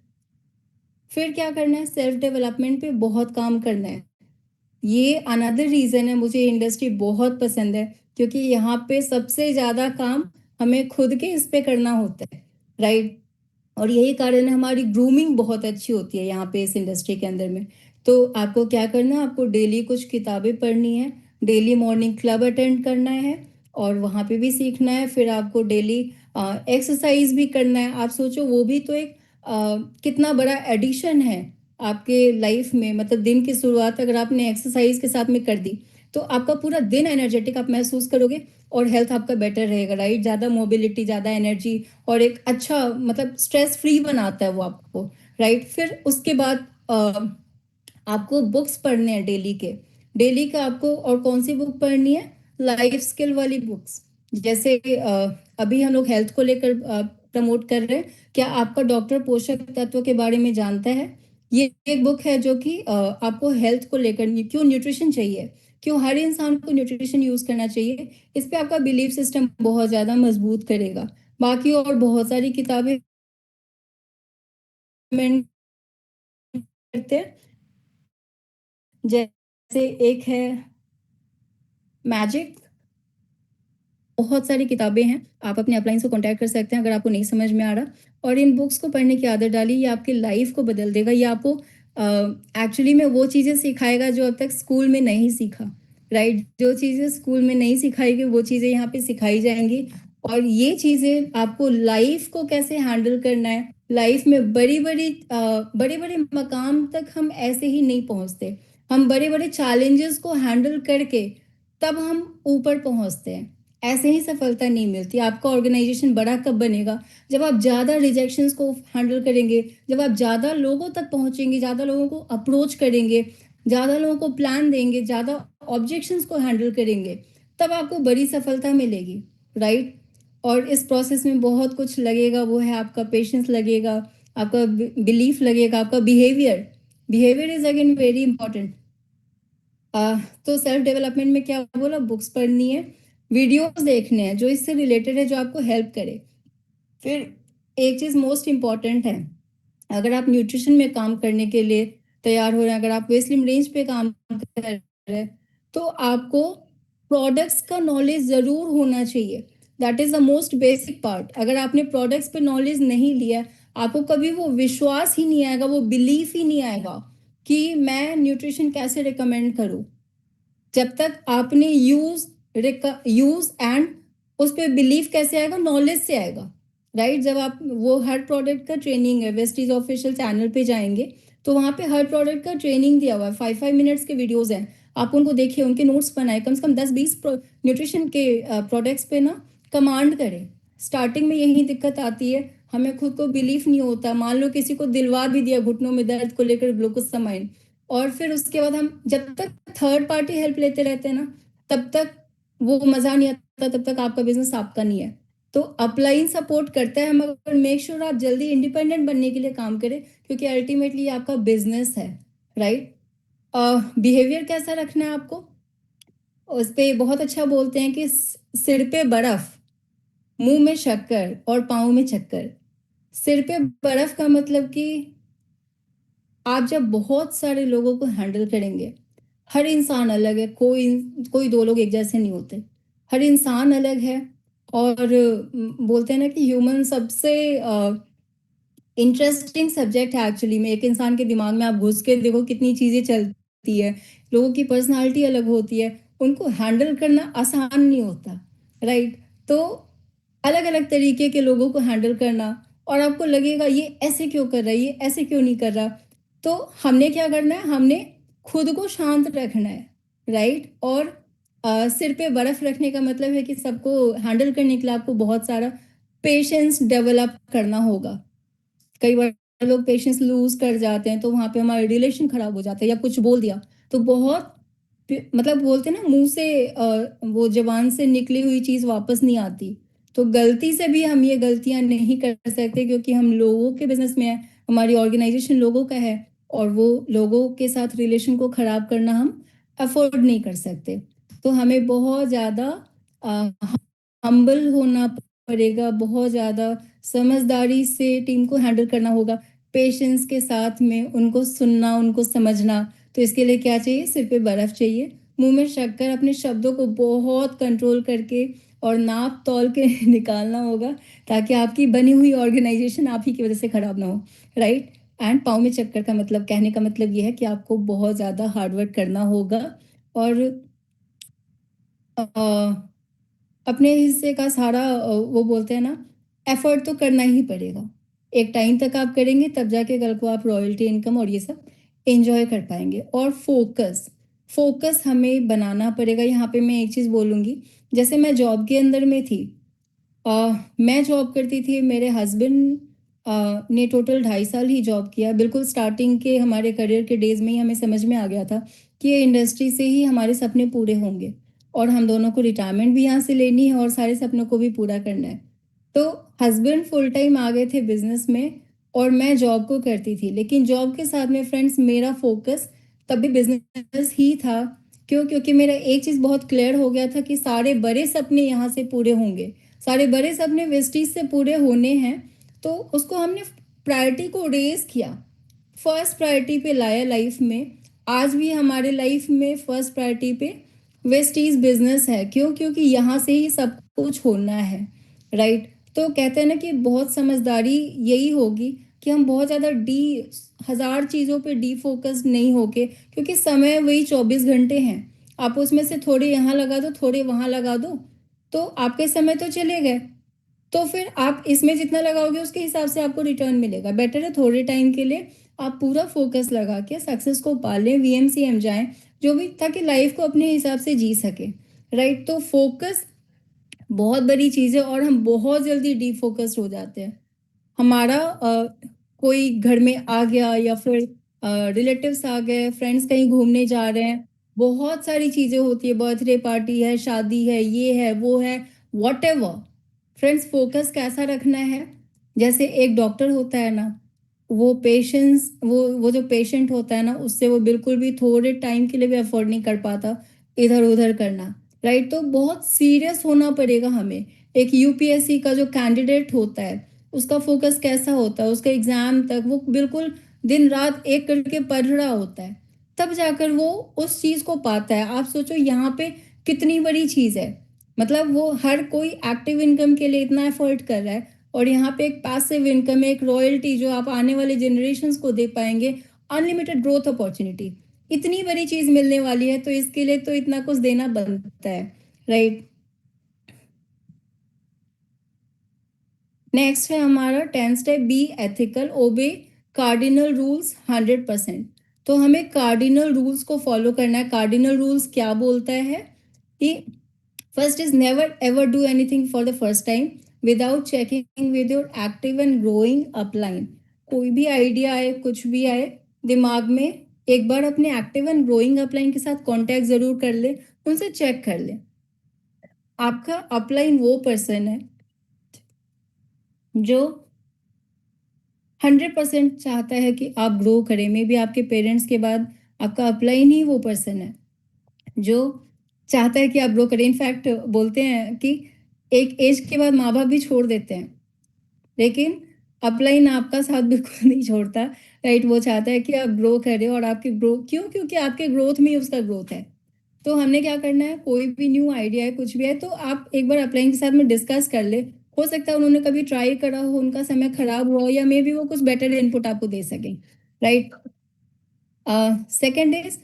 फिर क्या करना है, सेल्फ डेवलपमेंट पे बहुत काम करना है। ये अनदर रीजन है मुझे इंडस्ट्री बहुत पसंद है, क्योंकि यहाँ पे सबसे ज्यादा काम हमें खुद के इस पे करना होता है, राइट। और यही कारण है हमारी ग्रूमिंग बहुत अच्छी होती है यहाँ पे इस इंडस्ट्री के अंदर में। तो आपको क्या करना है, आपको डेली कुछ किताबें पढ़नी है, डेली मॉर्निंग क्लब अटेंड करना है और वहाँ पे भी सीखना है। फिर आपको डेली एक्सरसाइज भी करना है। आप सोचो वो भी तो एक कितना बड़ा एडिशन है आपके लाइफ में। मतलब दिन की शुरुआत अगर आपने एक्सरसाइज के साथ में कर दी तो आपका पूरा दिन एनर्जेटिक आप महसूस करोगे और हेल्थ आपका बेटर रहेगा, राइट। ज़्यादा मोबिलिटी, ज़्यादा एनर्जी और एक अच्छा मतलब स्ट्रेस फ्री बनाता है वो आपको, राइट। फिर उसके बाद आपको बुक्स पढ़ने हैं डेली के। डेली का आपको और कौन सी बुक पढ़नी है, लाइफ स्किल वाली बुक्स। जैसे अभी हम लोग हेल्थ को लेकर प्रमोट कर रहे हैं, क्या आपका डॉक्टर पोषक तत्व के बारे में जानता है। ये एक बुक है जो कि आपको हेल्थ को लेकर क्यों न्यूट्रिशन चाहिए, क्यों हर इंसान को न्यूट्रिशन यूज करना चाहिए, इस पे आपका बिलीफ सिस्टम बहुत ज्यादा मजबूत करेगा। बाकी और बहुत सारी किताबें recommend करते हैं। जैसे एक है मैजिक, बहुत सारी किताबें हैं, आप अपने अपलाइन से कांटेक्ट कर सकते हैं अगर आपको नहीं समझ में आ रहा। और इन बुक्स को पढ़ने की आदत डालिए, ये आपकी लाइफ को बदल देगा। ये आपको एक्चुअली में वो चीज़ें सिखाएगा जो अब तक स्कूल में नहीं सीखा, राइट। जो चीज़ें स्कूल में नहीं सिखाई गई वो चीज़ें यहाँ पे सिखाई जाएंगी। और ये चीज़ें आपको लाइफ को कैसे हैंडल करना है, लाइफ में बड़ी बड़ी बड़े बड़े मकाम तक हम ऐसे ही नहीं पहुंचते। हम बड़े बड़े चैलेंजेस को हैंडल करके तब हम ऊपर पहुंचते हैं। ऐसे ही सफलता नहीं मिलती। आपका ऑर्गेनाइजेशन बड़ा कब बनेगा, जब आप ज़्यादा रिजेक्शंस को हैंडल करेंगे, जब आप ज़्यादा लोगों तक पहुंचेंगे, ज़्यादा लोगों को अप्रोच करेंगे, ज़्यादा लोगों को प्लान देंगे, ज़्यादा ऑब्जेक्शंस को हैंडल करेंगे, तब आपको बड़ी सफलता मिलेगी, राइट। और इस प्रोसेस में बहुत कुछ लगेगा, वो है आपका पेशेंस लगेगा, आपका बिलीफ लगेगा, आपका behaviour. Behaviour is again very important. तो सेल्फ डेवलपमेंट में क्या बोला, बुक्स पढ़नी है, वीडियोस देखने हैं जो इससे रिलेटेड है, जो आपको हेल्प करे। फिर एक चीज मोस्ट इम्पॉर्टेंट है, अगर आप न्यूट्रिशन में काम करने के लिए तैयार हो रहे हैं, अगर आप वेस्ट लिम रेंज पे काम कर रहे हैं, तो आपको प्रोडक्ट्स का नॉलेज जरूर होना चाहिए। That is the most basic part. अगर आपने प्रोडक्ट्स पे नॉलेज नहीं लिया, आपको कभी वो विश्वास ही नहीं आएगा, वो बिलीफ ही नहीं आएगा कि मैं न्यूट्रिशन कैसे रिकमेंड करूं। जब तक आपने यूज एंड उस पर बिलीव कैसे आएगा, नॉलेज से आएगा, राइट। जब आप वो हर प्रोडक्ट का ट्रेनिंग है, वेस्टीज ऑफिशियल चैनल पे जाएंगे तो वहां पे हर प्रोडक्ट का ट्रेनिंग दिया हुआ है, 5 5 मिनट्स के वीडियोस हैं। आप उनको देखिए, उनके नोट्स बनाए, कम से कम 10 20 न्यूट्रिशन के प्रोडक्ट्स पे ना कमांड करें। स्टार्टिंग में यही दिक्कत आती है, हमें खुद को बिलीफ नहीं होता। मान लो किसी को दिलवा भी दिया घुटनों में दर्द को लेकर ग्लूकोसामाइन, और फिर उसके बाद हम जब तक थर्ड पार्टी हेल्प लेते रहते हैं ना, तब तक वो मजा नहीं आता, तब तक आपका बिजनेस आपका नहीं है। तो अपलाइन सपोर्ट करता है, मगर मेक श्योर आप जल्दी इंडिपेंडेंट बनने के लिए काम करें, क्योंकि अल्टीमेटली आपका बिजनेस है, राइट। बिहेवियर कैसा रखना है आपको, उस पे बहुत अच्छा बोलते हैं कि सिर पे बर्फ, मुंह में शक्कर और पाँव में चक्कर। सिर पे बर्फ का मतलब कि आप जब बहुत सारे लोगों को हैंडल करेंगे, हर इंसान अलग है, कोई कोई दो लोग एक जैसे नहीं होते, हर इंसान अलग है। और बोलते हैं ना कि ह्यूमन सबसे इंटरेस्टिंग सब्जेक्ट है एक्चुअली में। एक इंसान के दिमाग में आप घुस के देखो कितनी चीजें चलती है, लोगों की पर्सनालिटी अलग होती है, उनको हैंडल करना आसान नहीं होता, राइट। तो अलग अलग तरीके के लोगों को हैंडल करना, और आपको लगेगा ये ऐसे क्यों कर रहा है, ये ऐसे क्यों नहीं कर रहा। तो हमने क्या करना है, हमने खुद को शांत रखना है, राइट। और सिर पे बर्फ रखने का मतलब है कि सबको हैंडल करने के लिए आपको बहुत सारा पेशेंस डेवलप करना होगा। कई बार लोग पेशेंस लूज कर जाते हैं, तो वहां पे हमारे रिलेशन खराब हो जाते हैं, या कुछ बोल दिया तो बहुत मतलब बोलते हैं ना, मुंह से वो जबान से निकली हुई चीज वापस नहीं आती। तो गलती से भी हम ये गलतियां नहीं कर सकते, क्योंकि हम लोगों के बिजनेस में है, हमारी ऑर्गेनाइजेशन लोगों का है, और वो लोगों के साथ रिलेशन को खराब करना हम अफोर्ड नहीं कर सकते। तो हमें बहुत ज्यादा हम्बल होना पड़ेगा बहुत ज़्यादा, समझदारी से टीम को हैंडल करना होगा, पेशेंस के साथ में उनको सुनना, उनको समझना। तो इसके लिए क्या चाहिए? सिर पे बर्फ़ चाहिए, मुंह में शक्कर, अपने शब्दों को बहुत कंट्रोल करके और नाप तौल के निकालना होगा, ताकि आपकी बनी हुई ऑर्गेनाइजेशन आप ही की वजह से खराब ना हो, राइट? एंड पाँव में चक्कर का मतलब, कहने का मतलब ये है कि आपको बहुत ज़्यादा हार्ड वर्क करना होगा और अ, अपने हिस्से का सारा वो बोलते हैं ना, एफर्ट तो करना ही पड़ेगा। एक टाइम तक आप करेंगे तब जाके कल को आप रॉयल्टी इनकम और ये सब एंजॉय कर पाएंगे। और फोकस, फोकस हमें बनाना पड़ेगा। यहाँ पे मैं एक चीज़ बोलूँगी, जैसे मैं जॉब के अंदर में थी, मैं जॉब करती थी, मेरे हस्बैंड ने टोटल 2.5 साल ही जॉब किया। बिल्कुल स्टार्टिंग के हमारे करियर के डेज में ही हमें समझ में आ गया था कि ये इंडस्ट्री से ही हमारे सपने पूरे होंगे और हम दोनों को रिटायरमेंट भी यहाँ से लेनी है और सारे सपनों को भी पूरा करना है। तो हस्बैंड फुल टाइम आ गए थे बिजनेस में और मैं जॉब को करती थी, लेकिन जॉब के साथ में फ्रेंड्स मेरा फोकस तब भी बिजनेस ही था। क्यों? क्योंकि मेरा एक चीज़ बहुत क्लियर हो गया था कि सारे बड़े सपने यहाँ से पूरे होंगे, सारे बड़े सपने वेस्टीज से पूरे होने हैं। तो उसको हमने प्रायोरिटी को रेज किया, फर्स्ट प्रायोरिटी पे लाया लाइफ में। आज भी हमारे लाइफ में फर्स्ट प्रायोरिटी पे वेस्टीज बिजनेस है। क्यों? क्योंकि यहाँ से ही सब कुछ होना है, राइट? तो कहते हैं ना कि बहुत समझदारी यही होगी कि हम बहुत ज़्यादा डी हजार चीज़ों पे डी फोकस नहीं होके, क्योंकि समय वही 24 घंटे हैं। आप उसमें से थोड़े यहाँ लगा दो, थोड़े वहाँ लगा दो, तो आपके समय तो चले गए। तो फिर आप इसमें जितना लगाओगे उसके हिसाब से आपको रिटर्न मिलेगा। बेटर है थोड़े टाइम के लिए आप पूरा फोकस लगा के सक्सेस को पालें, वीएमसीएम जाएं, जो भी, ताकि लाइफ को अपने हिसाब से जी सके, राइट? तो फोकस बहुत बड़ी चीज़ है और हम बहुत जल्दी डिफोकस्ड हो जाते हैं। हमारा कोई घर में आ गया या फिर रिलेटिव्स आ गए, फ्रेंड्स कहीं घूमने जा रहे हैं, बहुत सारी चीज़ें होती है, बर्थडे पार्टी है, शादी है, ये है, वो है, वॉटेवर। फ्रेंड्स, फोकस कैसा रखना है? जैसे एक डॉक्टर होता है ना, वो पेशेंस, वो जो पेशेंट होता है ना, उससे वो बिल्कुल भी थोड़े टाइम के लिए भी अफोर्ड नहीं कर पाता इधर उधर करना, राइट? तो बहुत सीरियस होना पड़ेगा हमें। एक यूपीएससी का जो कैंडिडेट होता है, उसका फोकस कैसा होता है? उसका एग्जाम तक वो बिल्कुल दिन रात एक करके पढ़ रहा होता है, तब जाकर वो उस चीज को पाता है। आप सोचो यहाँ पे कितनी बड़ी चीज है। मतलब वो हर कोई एक्टिव इनकम के लिए इतना एफर्ट कर रहा है और यहाँ पे एक पैसिव इनकम, एक रॉयल्टी जो आप आने वाले जनरेशन्स को दे पाएंगे, अनलिमिटेड ग्रोथ अपॉर्चुनिटी, इतनी बड़ी चीज मिलने वाली है। तो इसके लिए तो इतना कुछ देना बनता है, राइट? नेक्स्ट है हमारा 10 step, be ethical, obey cardinal rules 100%। तो हमें कार्डिनल रूल्स को फॉलो करना है। कार्डिनल रूल्स क्या बोलता है कि first is never ever do anything for the first time without checking with your active and growing upline. कोई भी आइडिया आए, कुछ भी आए दिमाग में, एक बार अपने एक्टिव एंड ग्रोइंग अपलाइन के साथ कांटेक्ट जरूर कर ले, उनसे चेक कर ले। आपका अपलाइन वो पर्सन है जो 100% चाहता है कि आप ग्रो करें। मे बी आपके पेरेंट्स के बाद आपका अपलाइन ही वो पर्सन है जो चाहता है कि आप ग्रो करें। इनफैक्ट बोलते हैं कि एक एज के बाद माँ बाप भी छोड़ देते हैं, लेकिन अपलाइन आपका साथ बिल्कुल नहीं छोड़ता, राइट? वो चाहता है कि आप ग्रो करें और आपके ग्रो, क्यों? क्योंकि आपके ग्रोथ में ही उसका ग्रोथ है। तो हमने क्या करना है, कोई भी न्यू आइडिया है, कुछ भी है, तो आप एक बार अपलाइन के साथ में डिस्कस कर ले। हो सकता है उन्होंने कभी ट्राई करा हो, उनका समय खराब हुआ हो, या मे बी वो कुछ बेटर इनपुट आपको दे सके, right? Second is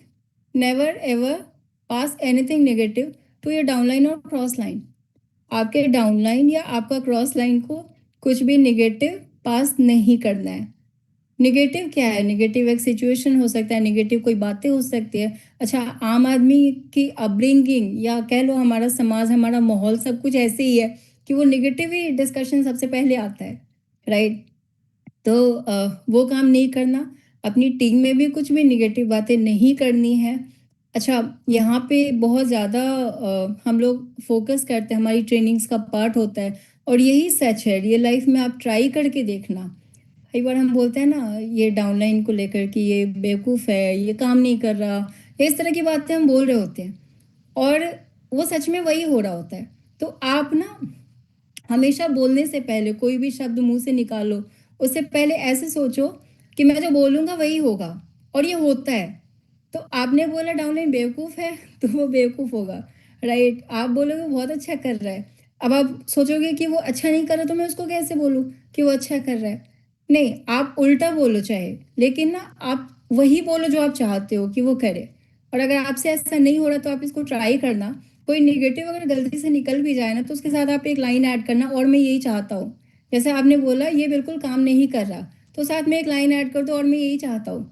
never ever pass anything negative to your downline और क्रॉस लाइन। आपके डाउनलाइन या आपका क्रॉस लाइन को कुछ भी निगेटिव पास नहीं करना है। निगेटिव क्या है? निगेटिव एक सिचुएशन हो सकता है, निगेटिव कोई बातें हो सकती है। अच्छा, आम आदमी की अपब्रिंगिंग या कह लो हमारा समाज, हमारा माहौल सब कुछ ऐसे ही है कि वो निगेटिव ही डिस्कशन सबसे पहले आता है, राइट? तो वो काम नहीं करना। अपनी टीम में भी कुछ भी निगेटिव बातें नहीं करनी है। अच्छा, यहाँ पे बहुत ज़्यादा हम लोग फोकस करते हैं, हमारी ट्रेनिंग्स का पार्ट होता है, और यही सच है रियल लाइफ में। आप ट्राई करके देखना। कई बार हम बोलते हैं ना ये डाउनलाइन को लेकर कि ये बेवकूफ़ है, ये काम नहीं कर रहा, इस तरह की बातें हम बोल रहे होते हैं, और वो सच में वही हो रहा होता है। तो आप ना हमेशा बोलने से पहले कोई भी शब्द मुंह से निकालो, उससे पहले ऐसे सोचो कि मैं जो बोलूंगा वही होगा, और ये होता है। तो आपने बोला डाउनलाइन बेवकूफ है, तो वो बेवकूफ होगा, राइट? आप बोलोगे बहुत अच्छा कर रहा है, अब आप सोचोगे कि वो अच्छा नहीं कर रहा, तो मैं उसको कैसे बोलूं कि वो अच्छा कर रहा है? नहीं, आप उल्टा बोलो चाहे, लेकिन ना आप वही बोलो जो आप चाहते हो कि वो करे। और अगर आपसे ऐसा नहीं हो रहा तो आप इसको ट्राई करना। कोई नेगेटिव अगर गलती से निकल भी जाए ना, तो उसके साथ आप एक लाइन ऐड करना, और मैं यही चाहता हूँ। जैसे आपने बोला ये बिल्कुल काम नहीं कर रहा, तो साथ में एक लाइन ऐड कर दो, और मैं यही चाहता हूँ,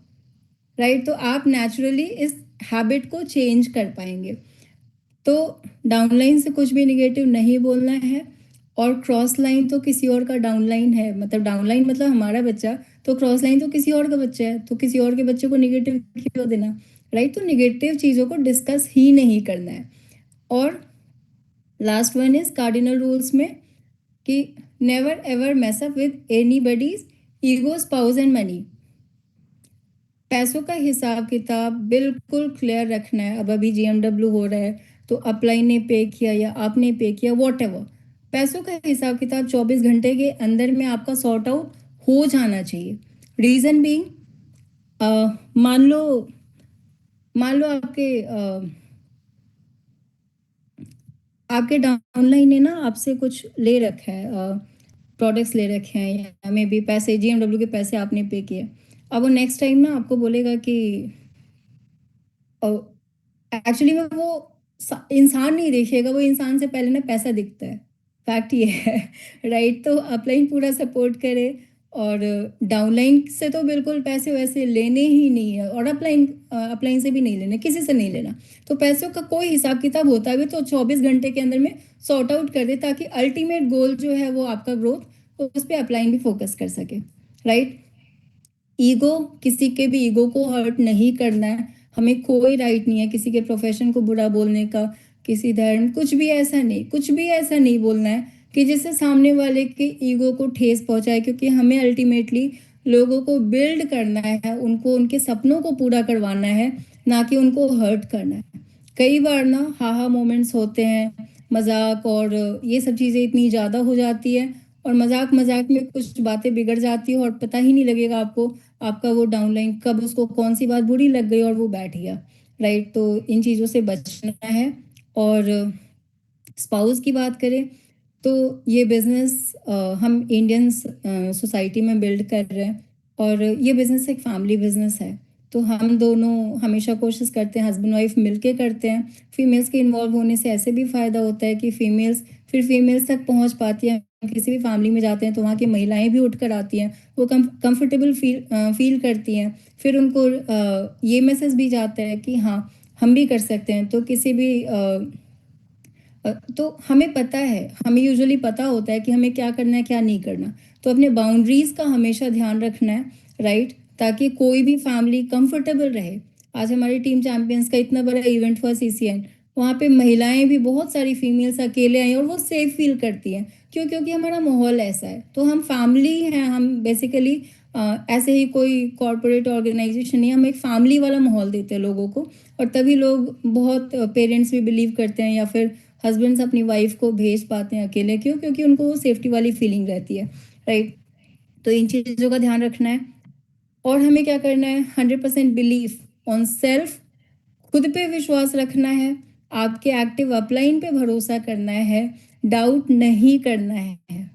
राइट? तो आप नेचुरली इस हैबिट को चेंज कर पाएंगे। तो डाउनलाइन से कुछ भी निगेटिव नहीं बोलना है। और क्रॉस लाइन तो किसी और का डाउनलाइन है, मतलब डाउनलाइन मतलब हमारा बच्चा, तो क्रॉस लाइन तो किसी और का बच्चा है, तो किसी और के बच्चे को निगेटिव क्यों देना, राइट? तो निगेटिव चीज़ों को डिस्कस ही नहीं करना है। और last one is cardinal rules में कि never ever mess up with anybody's ego, spouse and money. पैसों का हिसाब किताब बिल्कुल क्लियर रखना है। अब अभी जीएमडब्ल्यू हो रहा है, तो अपलाइन ने पे किया या आपने पे किया, वॉट एवर, पैसों का हिसाब किताब 24 घंटे के अंदर में आपका सॉर्ट आउट हो जाना चाहिए। रीजन बीइंग, मान लो, आपके आपके डाउनलाइन ने ना आपसे कुछ ले रखा है, प्रोडक्ट्स ले रखे हैं, या मे बी पैसे, जीएमडब्ल्यू के पैसे आपने पे किए। अब वो नेक्स्ट टाइम ना आपको बोलेगा कि एक्चुअली में वो इंसान नहीं देखेगा, वो इंसान से पहले ना पैसा दिखता है। फैक्ट ये है, राइट? तो अपलाइन पूरा सपोर्ट करे। और डाउनलाइन से तो बिल्कुल पैसे वैसे लेने ही नहीं है, और अपलाइन अपलाइन से भी नहीं लेना, किसी से नहीं लेना। तो पैसों का कोई हिसाब किताब होता भी तो 24 घंटे के अंदर में सॉर्ट आउट कर दे, ताकि अल्टीमेट गोल जो है वो आपका ग्रोथ, तो उस पर अपलाइन भी फोकस कर सके, राइट? ईगो, किसी के भी ईगो को हर्ट नहीं करना है। हमें कोई राइट नहीं है किसी के प्रोफेशन को बुरा बोलने का, किसी धर्म, कुछ भी ऐसा नहीं, कुछ भी ऐसा नहीं बोलना है कि जिससे सामने वाले के ईगो को ठेस पहुंचाए, क्योंकि हमें अल्टीमेटली लोगों को बिल्ड करना है, उनको उनके सपनों को पूरा करवाना है, ना कि उनको हर्ट करना है। कई बार ना हाहा मोमेंट्स होते हैं, मजाक और ये सब चीज़ें इतनी ज़्यादा हो जाती है, और मजाक मजाक में कुछ बातें बिगड़ जाती है, और पता ही नहीं लगेगा आपको, आपका वो डाउनलाइन कब उसको कौन सी बात बुरी लग गई और वो बैठ गया, राइट? तो इन चीज़ों से बचना है। और स्पाउस की बात करें, तो ये बिजनेस हम इंडियन सोसाइटी में बिल्ड कर रहे हैं, और ये बिजनेस एक फैमिली बिजनेस है। तो हम दोनों हमेशा कोशिश करते हैं, हस्बैंड वाइफ मिलके करते हैं। फीमेल्स के इन्वॉल्व होने से ऐसे भी फ़ायदा होता है कि फीमेल्स तक पहुंच पाती हैं। किसी भी फैमिली में जाते हैं तो वहाँ की महिलाएं भी उठ कर आती हैं, वो कंफर्टेबल फील करती हैं। फिर उनको ये मैसेज भी जाता है कि हाँ, हम भी कर सकते हैं। तो किसी भी तो हमें पता है, हमें यूजुअली पता होता है कि हमें क्या करना है क्या नहीं करना। तो अपने बाउंड्रीज का हमेशा ध्यान रखना है, राइट? ताकि कोई भी फैमिली कंफर्टेबल रहे। आज हमारी टीम चैंपियंस का इतना बड़ा इवेंट हुआ सीसीएन, वहाँ पे महिलाएं भी बहुत सारी फीमेल्स अकेले आई, और वो सेफ फील करती हैं। क्यों? क्योंकि हमारा माहौल ऐसा है। तो हम फैमिली हैं, हम बेसिकली ऐसे ही कोई कॉरपोरेट ऑर्गेनाइजेशन नहीं, हम एक फैमिली वाला माहौल देते हैं लोगों को। और तभी लोग, बहुत पेरेंट्स भी बिलीव करते हैं, या फिर हस्बैंड्स अपनी वाइफ को भेज पाते हैं अकेले। क्यों? क्योंकि उनको वो सेफ्टी वाली फीलिंग रहती है, राइट? तो इन चीज़ों का ध्यान रखना है। और हमें क्या करना है? 100% बिलीफ ऑन सेल्फ, खुद पे विश्वास रखना है, आपके एक्टिव अपलाइन पे भरोसा करना है, डाउट नहीं करना है,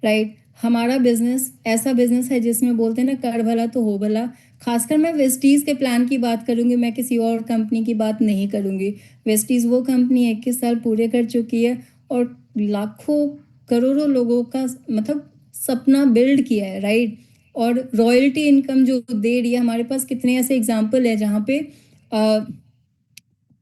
राइट? हमारा बिजनेस ऐसा बिजनेस है जिसमें बोलते हैं ना, कर भला तो हो भला। खासकर मैं वेस्टीज के प्लान की बात करूंगी, मैं किसी और कंपनी की बात नहीं करूंगी। वेस्टीज वो कंपनी 21 साल पूरे कर चुकी है, और लाखों करोड़ों लोगों का मतलब सपना बिल्ड किया है, राइट? और रॉयल्टी इनकम जो दे रही है, हमारे पास कितने ऐसे एग्जाम्पल है जहाँ पे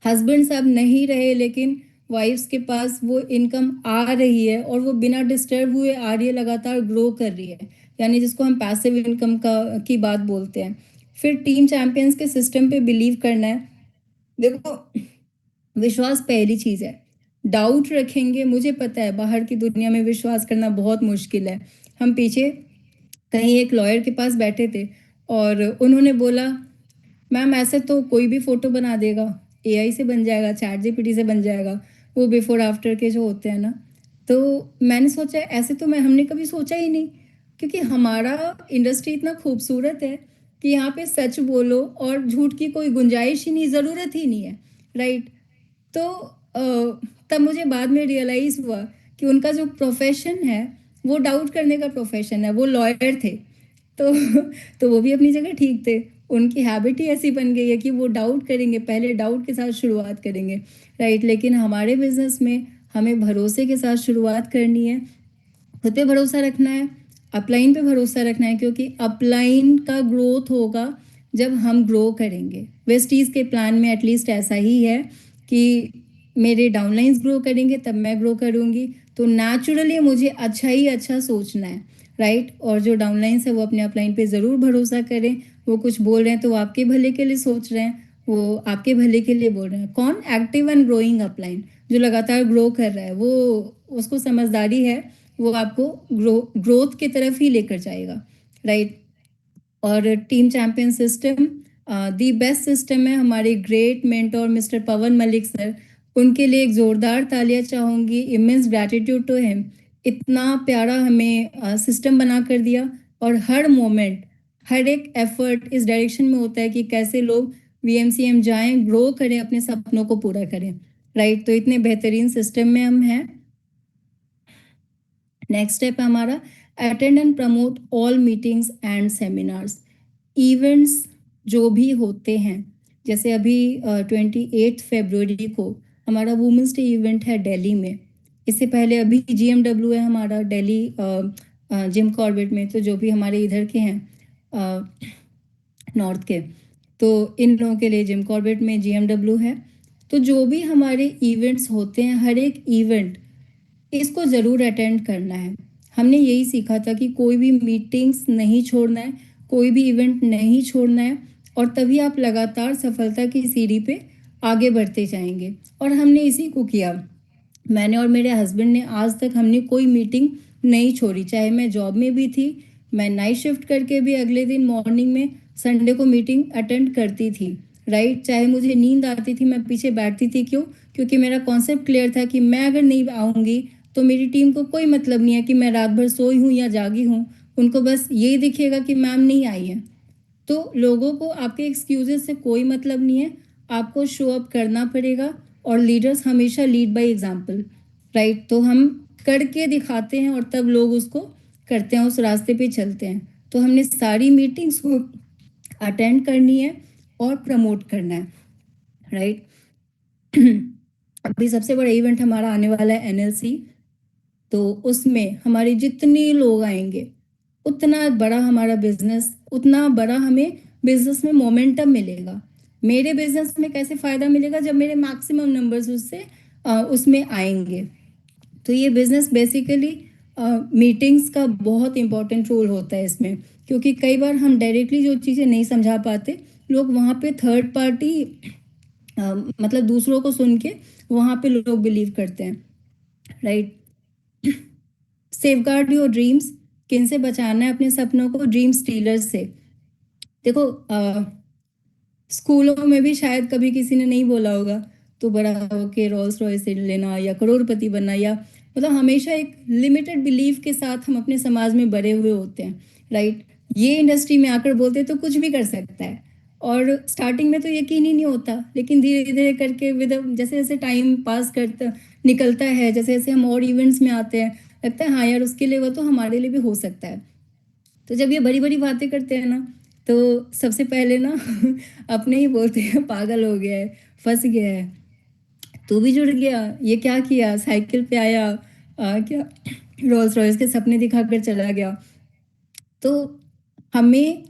हस्बैंड अब नहीं रहे, लेकिन वाइफ्स के पास वो इनकम आ रही है, और वो बिना डिस्टर्ब हुए आ रही है, लगातार ग्रो कर रही है। यानी जिसको हम पैसिव इनकम का की बात बोलते हैं। फिर टीम चैंपियंस के सिस्टम पे बिलीव करना है। देखो, विश्वास पहली चीज है। डाउट रखेंगे, मुझे पता है बाहर की दुनिया में विश्वास करना बहुत मुश्किल है। हम पीछे कहीं एक लॉयर के पास बैठे थे, और उन्होंने बोला, मैम ऐसे तो कोई भी फोटो बना देगा, एआई से बन जाएगा, चैट जीपीटी से बन जाएगा। वो बिफोर आफ्टर के जो होते हैं ना, तो मैंने सोचा ऐसे तो मैं हमने कभी सोचा ही नहीं, क्योंकि हमारा इंडस्ट्री इतना खूबसूरत है कि यहाँ पे सच बोलो और झूठ की कोई गुंजाइश ही नहीं, ज़रूरत ही नहीं है, राइट। तो तब मुझे बाद में रियलाइज़ हुआ कि उनका जो प्रोफेशन है वो डाउट करने का प्रोफेशन है, वो लॉयर थे। तो तो वो भी अपनी जगह ठीक थे। उनकी हैबिट ही ऐसी बन गई है कि वो डाउट करेंगे, पहले डाउट के साथ शुरुआत करेंगे, राइट। लेकिन हमारे बिजनेस में हमें भरोसे के साथ शुरुआत करनी है, खुद पे भरोसा रखना है, अपलाइन पे भरोसा रखना है, क्योंकि अपलाइन का ग्रोथ होगा जब हम ग्रो करेंगे। वेस्टीज के प्लान में एटलीस्ट ऐसा ही है कि मेरे डाउनलाइंस ग्रो करेंगे तब मैं ग्रो करूँगी। तो नेचुरली मुझे अच्छा ही अच्छा सोचना है, राइट। और जो डाउनलाइंस है वो अपने अपलाइन पे ज़रूर भरोसा करें। वो कुछ बोल रहे हैं तो वो आपके भले के लिए सोच रहे हैं, वो आपके भले के लिए बोल रहे हैं। कौन? एक्टिव एंड ग्रोइंग अपलाइन, जो लगातार ग्रो कर रहा है, वो उसको समझदारी है, वो आपको ग्रोथ की तरफ ही लेकर जाएगा, राइट। और team champion system the best system है हमारे ग्रेट मेंटोर मिस्टर पवन मलिक सर। उनके लिए एक जोरदार तालियां चाहूंगी, इमेंस ग्रैटिट्यूड टू हिम। इतना प्यारा हमें सिस्टम बना कर दिया, और हर मोमेंट, हर एक एफर्ट इस डायरेक्शन में होता है कि कैसे लोग वीएमसीएम जाएं, ग्रो करें, अपने सपनों को पूरा करें, राइट। तो इतने बेहतरीन सिस्टम में हम हैं। नेक्स्ट स्टेप है हमारा, attend and promote all meetings and seminars, events जो भी होते हैं। जैसे अभी 28 फरवरी को हमारा वुमेंस डे इवेंट है दिल्ली में। इससे पहले अभी GMW है हमारा दिल्ली, जिम कॉर्बेट में। तो जो भी हमारे इधर के हैं नॉर्थ के, तो इन लोगों के लिए जिम कॉर्बेट में GMW है। तो जो भी हमारे इवेंट्स होते हैं, हर एक इवेंट इसको ज़रूर अटेंड करना है। हमने यही सीखा था कि कोई भी मीटिंग्स नहीं छोड़ना है, कोई भी इवेंट नहीं छोड़ना है, और तभी आप लगातार सफलता की सीढ़ी पे आगे बढ़ते जाएंगे। और हमने इसी को किया। मैंने और मेरे हस्बैंड ने आज तक हमने कोई मीटिंग नहीं छोड़ी, चाहे मैं जॉब में भी थी, मैं नाइट शिफ्ट करके भी अगले दिन मॉर्निंग में संडे को मीटिंग अटेंड करती थी, राइट। चाहे मुझे नींद आती थी, मैं पीछे बैठती थी। क्यों? क्योंकि मेरा कॉन्सेप्ट क्लियर था कि मैं अगर नहीं आऊँगी तो मेरी टीम को कोई मतलब नहीं है कि मैं रात भर सोई हूँ या जागी हूँ। उनको बस यही दिखेगा कि मैम नहीं आई है। तो लोगों को आपके एक्सक्यूजेस से कोई मतलब नहीं है, आपको शो अप करना पड़ेगा। और लीडर्स हमेशा लीड बाय एग्जाम्पल, राइट। तो हम करके दिखाते हैं और तब लोग उसको करते हैं, उस रास्ते पे चलते हैं। तो हमने सारी मीटिंग्स को अटेंड करनी है और प्रमोट करना है, राइट। अभी सबसे बड़ा इवेंट हमारा आने वाला है NLC। तो उसमें हमारे जितने लोग आएंगे उतना बड़ा हमारा बिजनेस, उतना बड़ा हमें बिजनेस में मोमेंटम मिलेगा। मेरे बिजनेस में कैसे फायदा मिलेगा? जब मेरे मैक्सिमम नंबर्स उससे उसमें आएंगे। तो ये बिजनेस बेसिकली मीटिंग्स का बहुत इंपॉर्टेंट रोल होता है इसमें, क्योंकि कई बार हम डायरेक्टली जो चीज़ें नहीं समझा पाते, लोग वहाँ पे थर्ड पार्टी मतलब दूसरों को सुन के वहाँ पे लोग बिलीव करते हैं, राइट। सेफगार्ड योर ड्रीम्स, किन से बचाना है अपने सपनों को? ड्रीम स्टीलर्स से। देखो स्कूलों में भी शायद कभी किसी ने नहीं बोला होगा तो बड़ा होके रोल्स रॉयस लेना या करोड़पति बनना, या मतलब हमेशा एक लिमिटेड बिलीफ के साथ हम अपने समाज में बड़े हुए होते हैं, राइट। ये इंडस्ट्री में आकर बोलते तो कुछ भी कर सकता है, और स्टार्टिंग में तो यकीन ही नहीं होता, लेकिन धीरे धीरे करके विद जैसे जैसे टाइम पास करता निकलता है, जैसे जैसे हम और इवेंट्स में आते हैं, लगता है हाँ यार उसके लिए वो तो हमारे लिए भी हो सकता है। तो जब ये बड़ी बड़ी बातें करते हैं ना, तो सबसे पहले ना अपने ही बोलते हैं पागल हो गया है, फंस गया है, तू भी जुड़ गया, ये क्या किया, साइकिल पे आया, क्या रोल्स रॉयस के सपने दिखाकर चला गया। तो हमें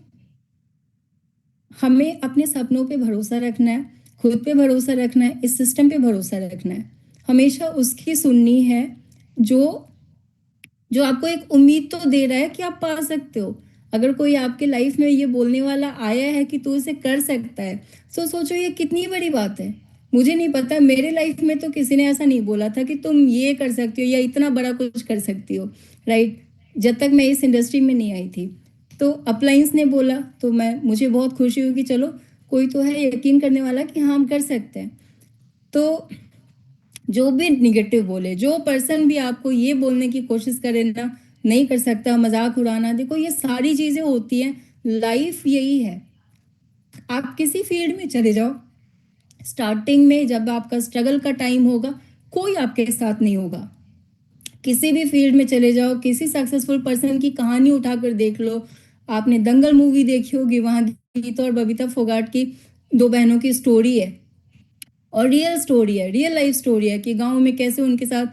हमें अपने सपनों पे भरोसा रखना है, खुद पे भरोसा रखना है, इस सिस्टम पे भरोसा रखना है। हमेशा उसकी सुननी है जो जो आपको एक उम्मीद तो दे रहा है कि आप पा सकते हो। अगर कोई आपके लाइफ में ये बोलने वाला आया है कि तू इसे कर सकता है, तो सोचो ये कितनी बड़ी बात है। मुझे नहीं पता, मेरे लाइफ में तो किसी ने ऐसा नहीं बोला था कि तुम ये कर सकती हो या इतना बड़ा कुछ कर सकती हो, राइट। जब तक मैं इस इंडस्ट्री में नहीं आई थी, तो अपलाइंस ने बोला तो मैं मुझे बहुत खुशी हुई कि चलो कोई तो है यकीन करने वाला कि हाँ हम कर सकते हैं। तो जो भी निगेटिव बोले, जो पर्सन भी आपको ये बोलने की कोशिश करे ना, नहीं कर सकता, मजाक उड़ाना, देखो ये सारी चीजें होती हैं। लाइफ यही है। आप किसी फील्ड में चले जाओ, स्टार्टिंग में जब आपका स्ट्रगल का टाइम होगा, कोई आपके साथ नहीं होगा। किसी भी फील्ड में चले जाओ, किसी सक्सेसफुल पर्सन की कहानी उठाकर देख लो। आपने दंगल मूवी देखी होगी, वहां गीता और बबीता फोगाट की दो बहनों की स्टोरी है, और रियल स्टोरी है, रियल लाइफ स्टोरी है कि गांव में कैसे उनके साथ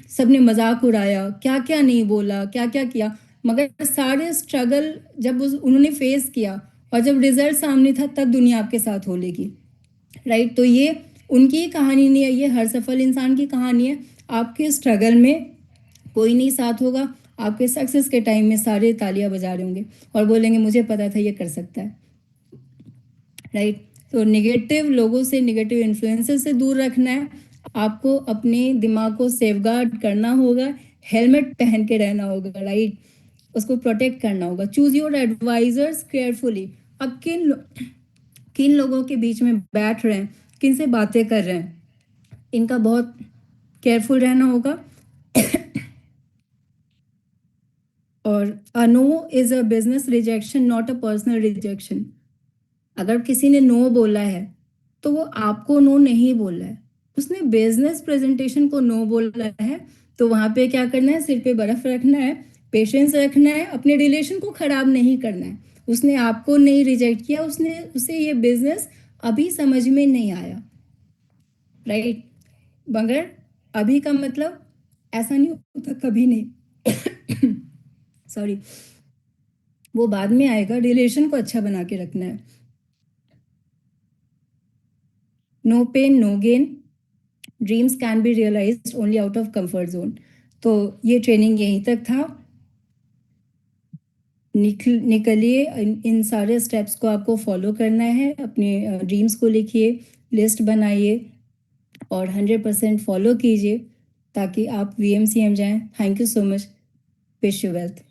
सबने मजाक उड़ाया, क्या क्या नहीं बोला, क्या क्या किया, मगर सारे स्ट्रगल जब उन्होंने फेस किया, और जब रिजल्ट सामने था, तब दुनिया आपके साथ हो लेगी। राइट? तो ये उनकी ही कहानी नहीं है, ये हर सफल इंसान की कहानी है। आपके स्ट्रगल में कोई नहीं साथ होगा, आपके सक्सेस के टाइम में सारे तालियां बजा रहे होंगे और बोलेंगे मुझे पता था ये कर सकता है। राइट? तो निगेटिव लोगों से, निगेटिव इन्फ्लुएंसेस से दूर रखना है। आपको अपने दिमाग को सेफगार्ड करना होगा, हेलमेट पहन के रहना होगा। राइट? उसको प्रोटेक्ट करना होगा। Choose your advisors carefully. अब किन लोगों के बीच में बैठ रहे हैं, किन से बातें कर रहे हैं, इनका बहुत केयरफुल रहना होगा। और a no is a business rejection, not a personal rejection. अगर किसी ने नो बोला है, तो वो आपको नो नहीं बोला है, उसने बिजनेस प्रेजेंटेशन को नो बोला है। तो वहां पे क्या करना है? सिर पे बर्फ रखना है, पेशेंस रखना है, अपने रिलेशन को खराब नहीं करना है। उसने आपको नहीं रिजेक्ट किया, उसने उसे ये बिजनेस अभी समझ में नहीं आया। राइट? मगर अभी का मतलब ऐसा नहीं होता, कभी नहीं। सॉरी। वो बाद में आएगा। रिलेशन को अच्छा बना के रखना है। No pain no gain, dreams can be realised only out of comfort zone. तो ये ट्रेनिंग यहीं तक था। निकलिए, इन सारे स्टेप्स को आपको फॉलो करना है। अपने ड्रीम्स को लिखिए, लिस्ट बनाइए, और 100% फॉलो कीजिए, ताकि आप वीएमसीएम जाएं। Thank you so much. Wish you wealth.